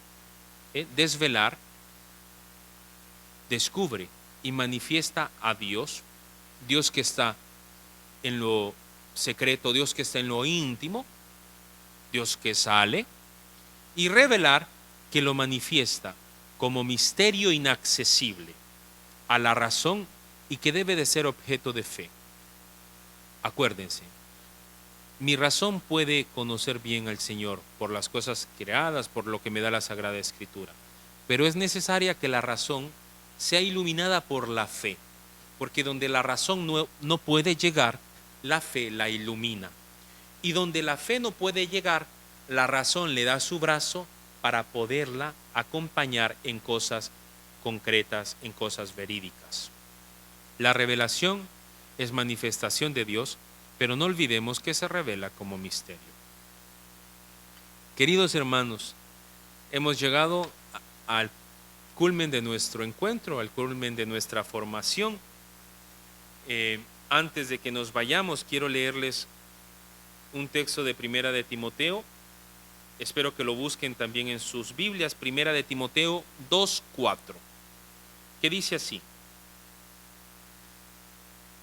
descubre y manifiesta a Dios, Dios que está en lo secreto, Dios que está en lo íntimo, Dios que sale, y revelar, que lo manifiesta como misterio inaccesible a la razón y que debe de ser objeto de fe. Acuérdense, mi razón puede conocer bien al Señor por las cosas creadas, por lo que me da la Sagrada Escritura, pero es necesaria que la razón sea iluminada por la fe, porque donde la razón no puede llegar, la fe la ilumina. Y donde la fe no puede llegar, la razón le da su brazo para poderla acompañar en cosas concretas, en cosas verídicas. La revelación es manifestación de Dios, pero no olvidemos que se revela como misterio. Queridos hermanos, hemos llegado al culmen de nuestro encuentro, al culmen de nuestra formación. Antes de que nos vayamos, quiero leerles un texto de Primera de Timoteo. Espero que lo busquen también en sus Biblias. Primera de Timoteo 2:4, que dice así: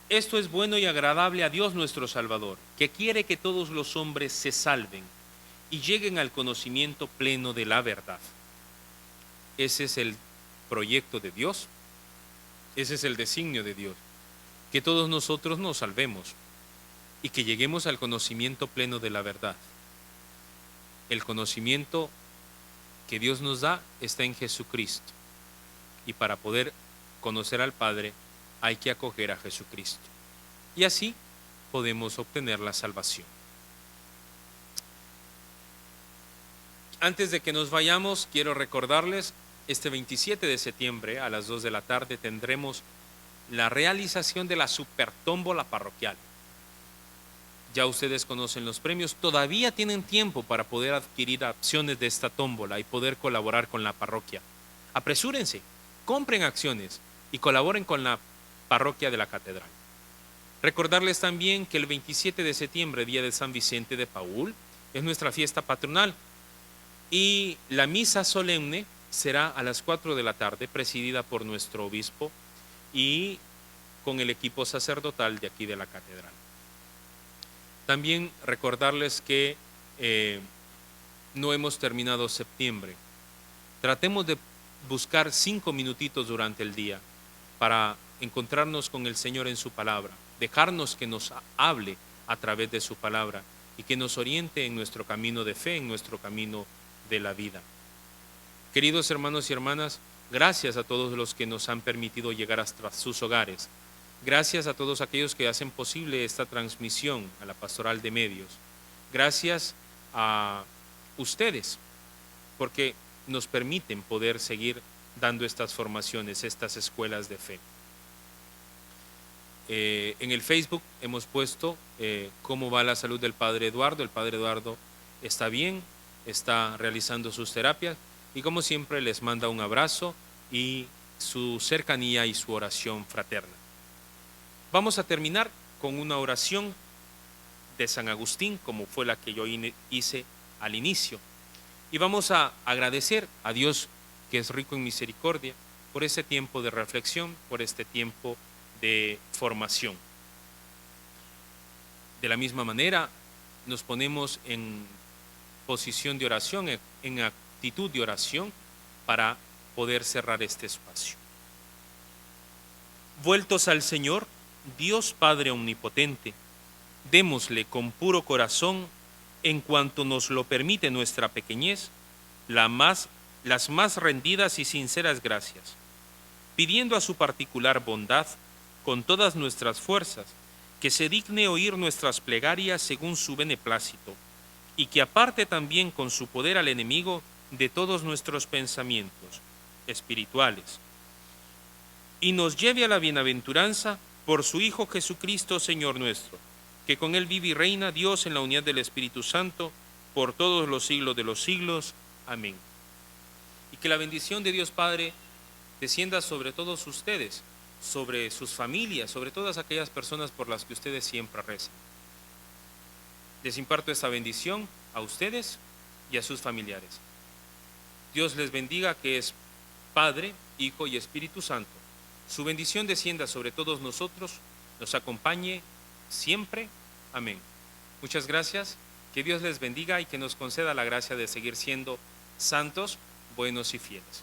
esto es bueno y agradable a Dios nuestro Salvador, que quiere que todos los hombres se salven y lleguen al conocimiento pleno de la verdad. Ese es el proyecto de Dios, ese es el designio de Dios, que todos nosotros nos salvemos y que lleguemos al conocimiento pleno de la verdad. El conocimiento que Dios nos da está en Jesucristo, y para poder conocer al Padre hay que acoger a Jesucristo, y así podemos obtener la salvación. Antes de que nos vayamos, quiero recordarles, este 27 de septiembre a las 2 de la tarde tendremos la realización de la supertómbola parroquial. Ya ustedes conocen los premios, todavía tienen tiempo para poder adquirir acciones de esta tómbola y poder colaborar con la parroquia. Apresúrense, compren acciones y colaboren con la parroquia de la catedral. Recordarles también que el 27 de septiembre, día de San Vicente de Paúl, es nuestra fiesta patronal, y la misa solemne será a las 4 de la tarde, presidida por nuestro obispo y con el equipo sacerdotal de aquí de la catedral. También recordarles que no hemos terminado septiembre. Tratemos de buscar 5 minutitos durante el día para encontrarnos con el Señor en su palabra, dejarnos que nos hable a través de su palabra y que nos oriente en nuestro camino de fe, en nuestro camino de la vida. Queridos hermanos y hermanas, gracias a todos los que nos han permitido llegar hasta sus hogares. Gracias a todos aquellos que hacen posible esta transmisión a la Pastoral de Medios. Gracias a ustedes, porque nos permiten poder seguir dando estas formaciones, estas escuelas de fe. En el Facebook hemos puesto cómo va la salud del Padre Eduardo. El Padre Eduardo está bien, está realizando sus terapias y como siempre les manda un abrazo y su cercanía y su oración fraterna. Vamos a terminar con una oración de San Agustín, como fue la que yo hice al inicio. Y vamos a agradecer a Dios, que es rico en misericordia, por ese tiempo de reflexión, por este tiempo de formación. De la misma manera, nos ponemos en posición de oración, en actitud de oración, para poder cerrar este espacio. Vueltos al Señor, Dios Padre Omnipotente, démosle con puro corazón, en cuanto nos lo permite nuestra pequeñez, las más rendidas y sinceras gracias, pidiendo a su particular bondad, con todas nuestras fuerzas, que se digne oír nuestras plegarias según su beneplácito, y que aparte también con su poder al enemigo de todos nuestros pensamientos espirituales, y nos lleve a la bienaventuranza por su Hijo Jesucristo, Señor nuestro, que con él vive y reina Dios en la unidad del Espíritu Santo, por todos los siglos de los siglos. Amén. Y que la bendición de Dios Padre descienda sobre todos ustedes, sobre sus familias, sobre todas aquellas personas por las que ustedes siempre rezan. Les imparto esta bendición a ustedes y a sus familiares. Dios les bendiga, que es Padre, Hijo y Espíritu Santo. Su bendición descienda sobre todos nosotros, nos acompañe siempre. Amén. Muchas gracias. Que Dios les bendiga y que nos conceda la gracia de seguir siendo santos, buenos y fieles.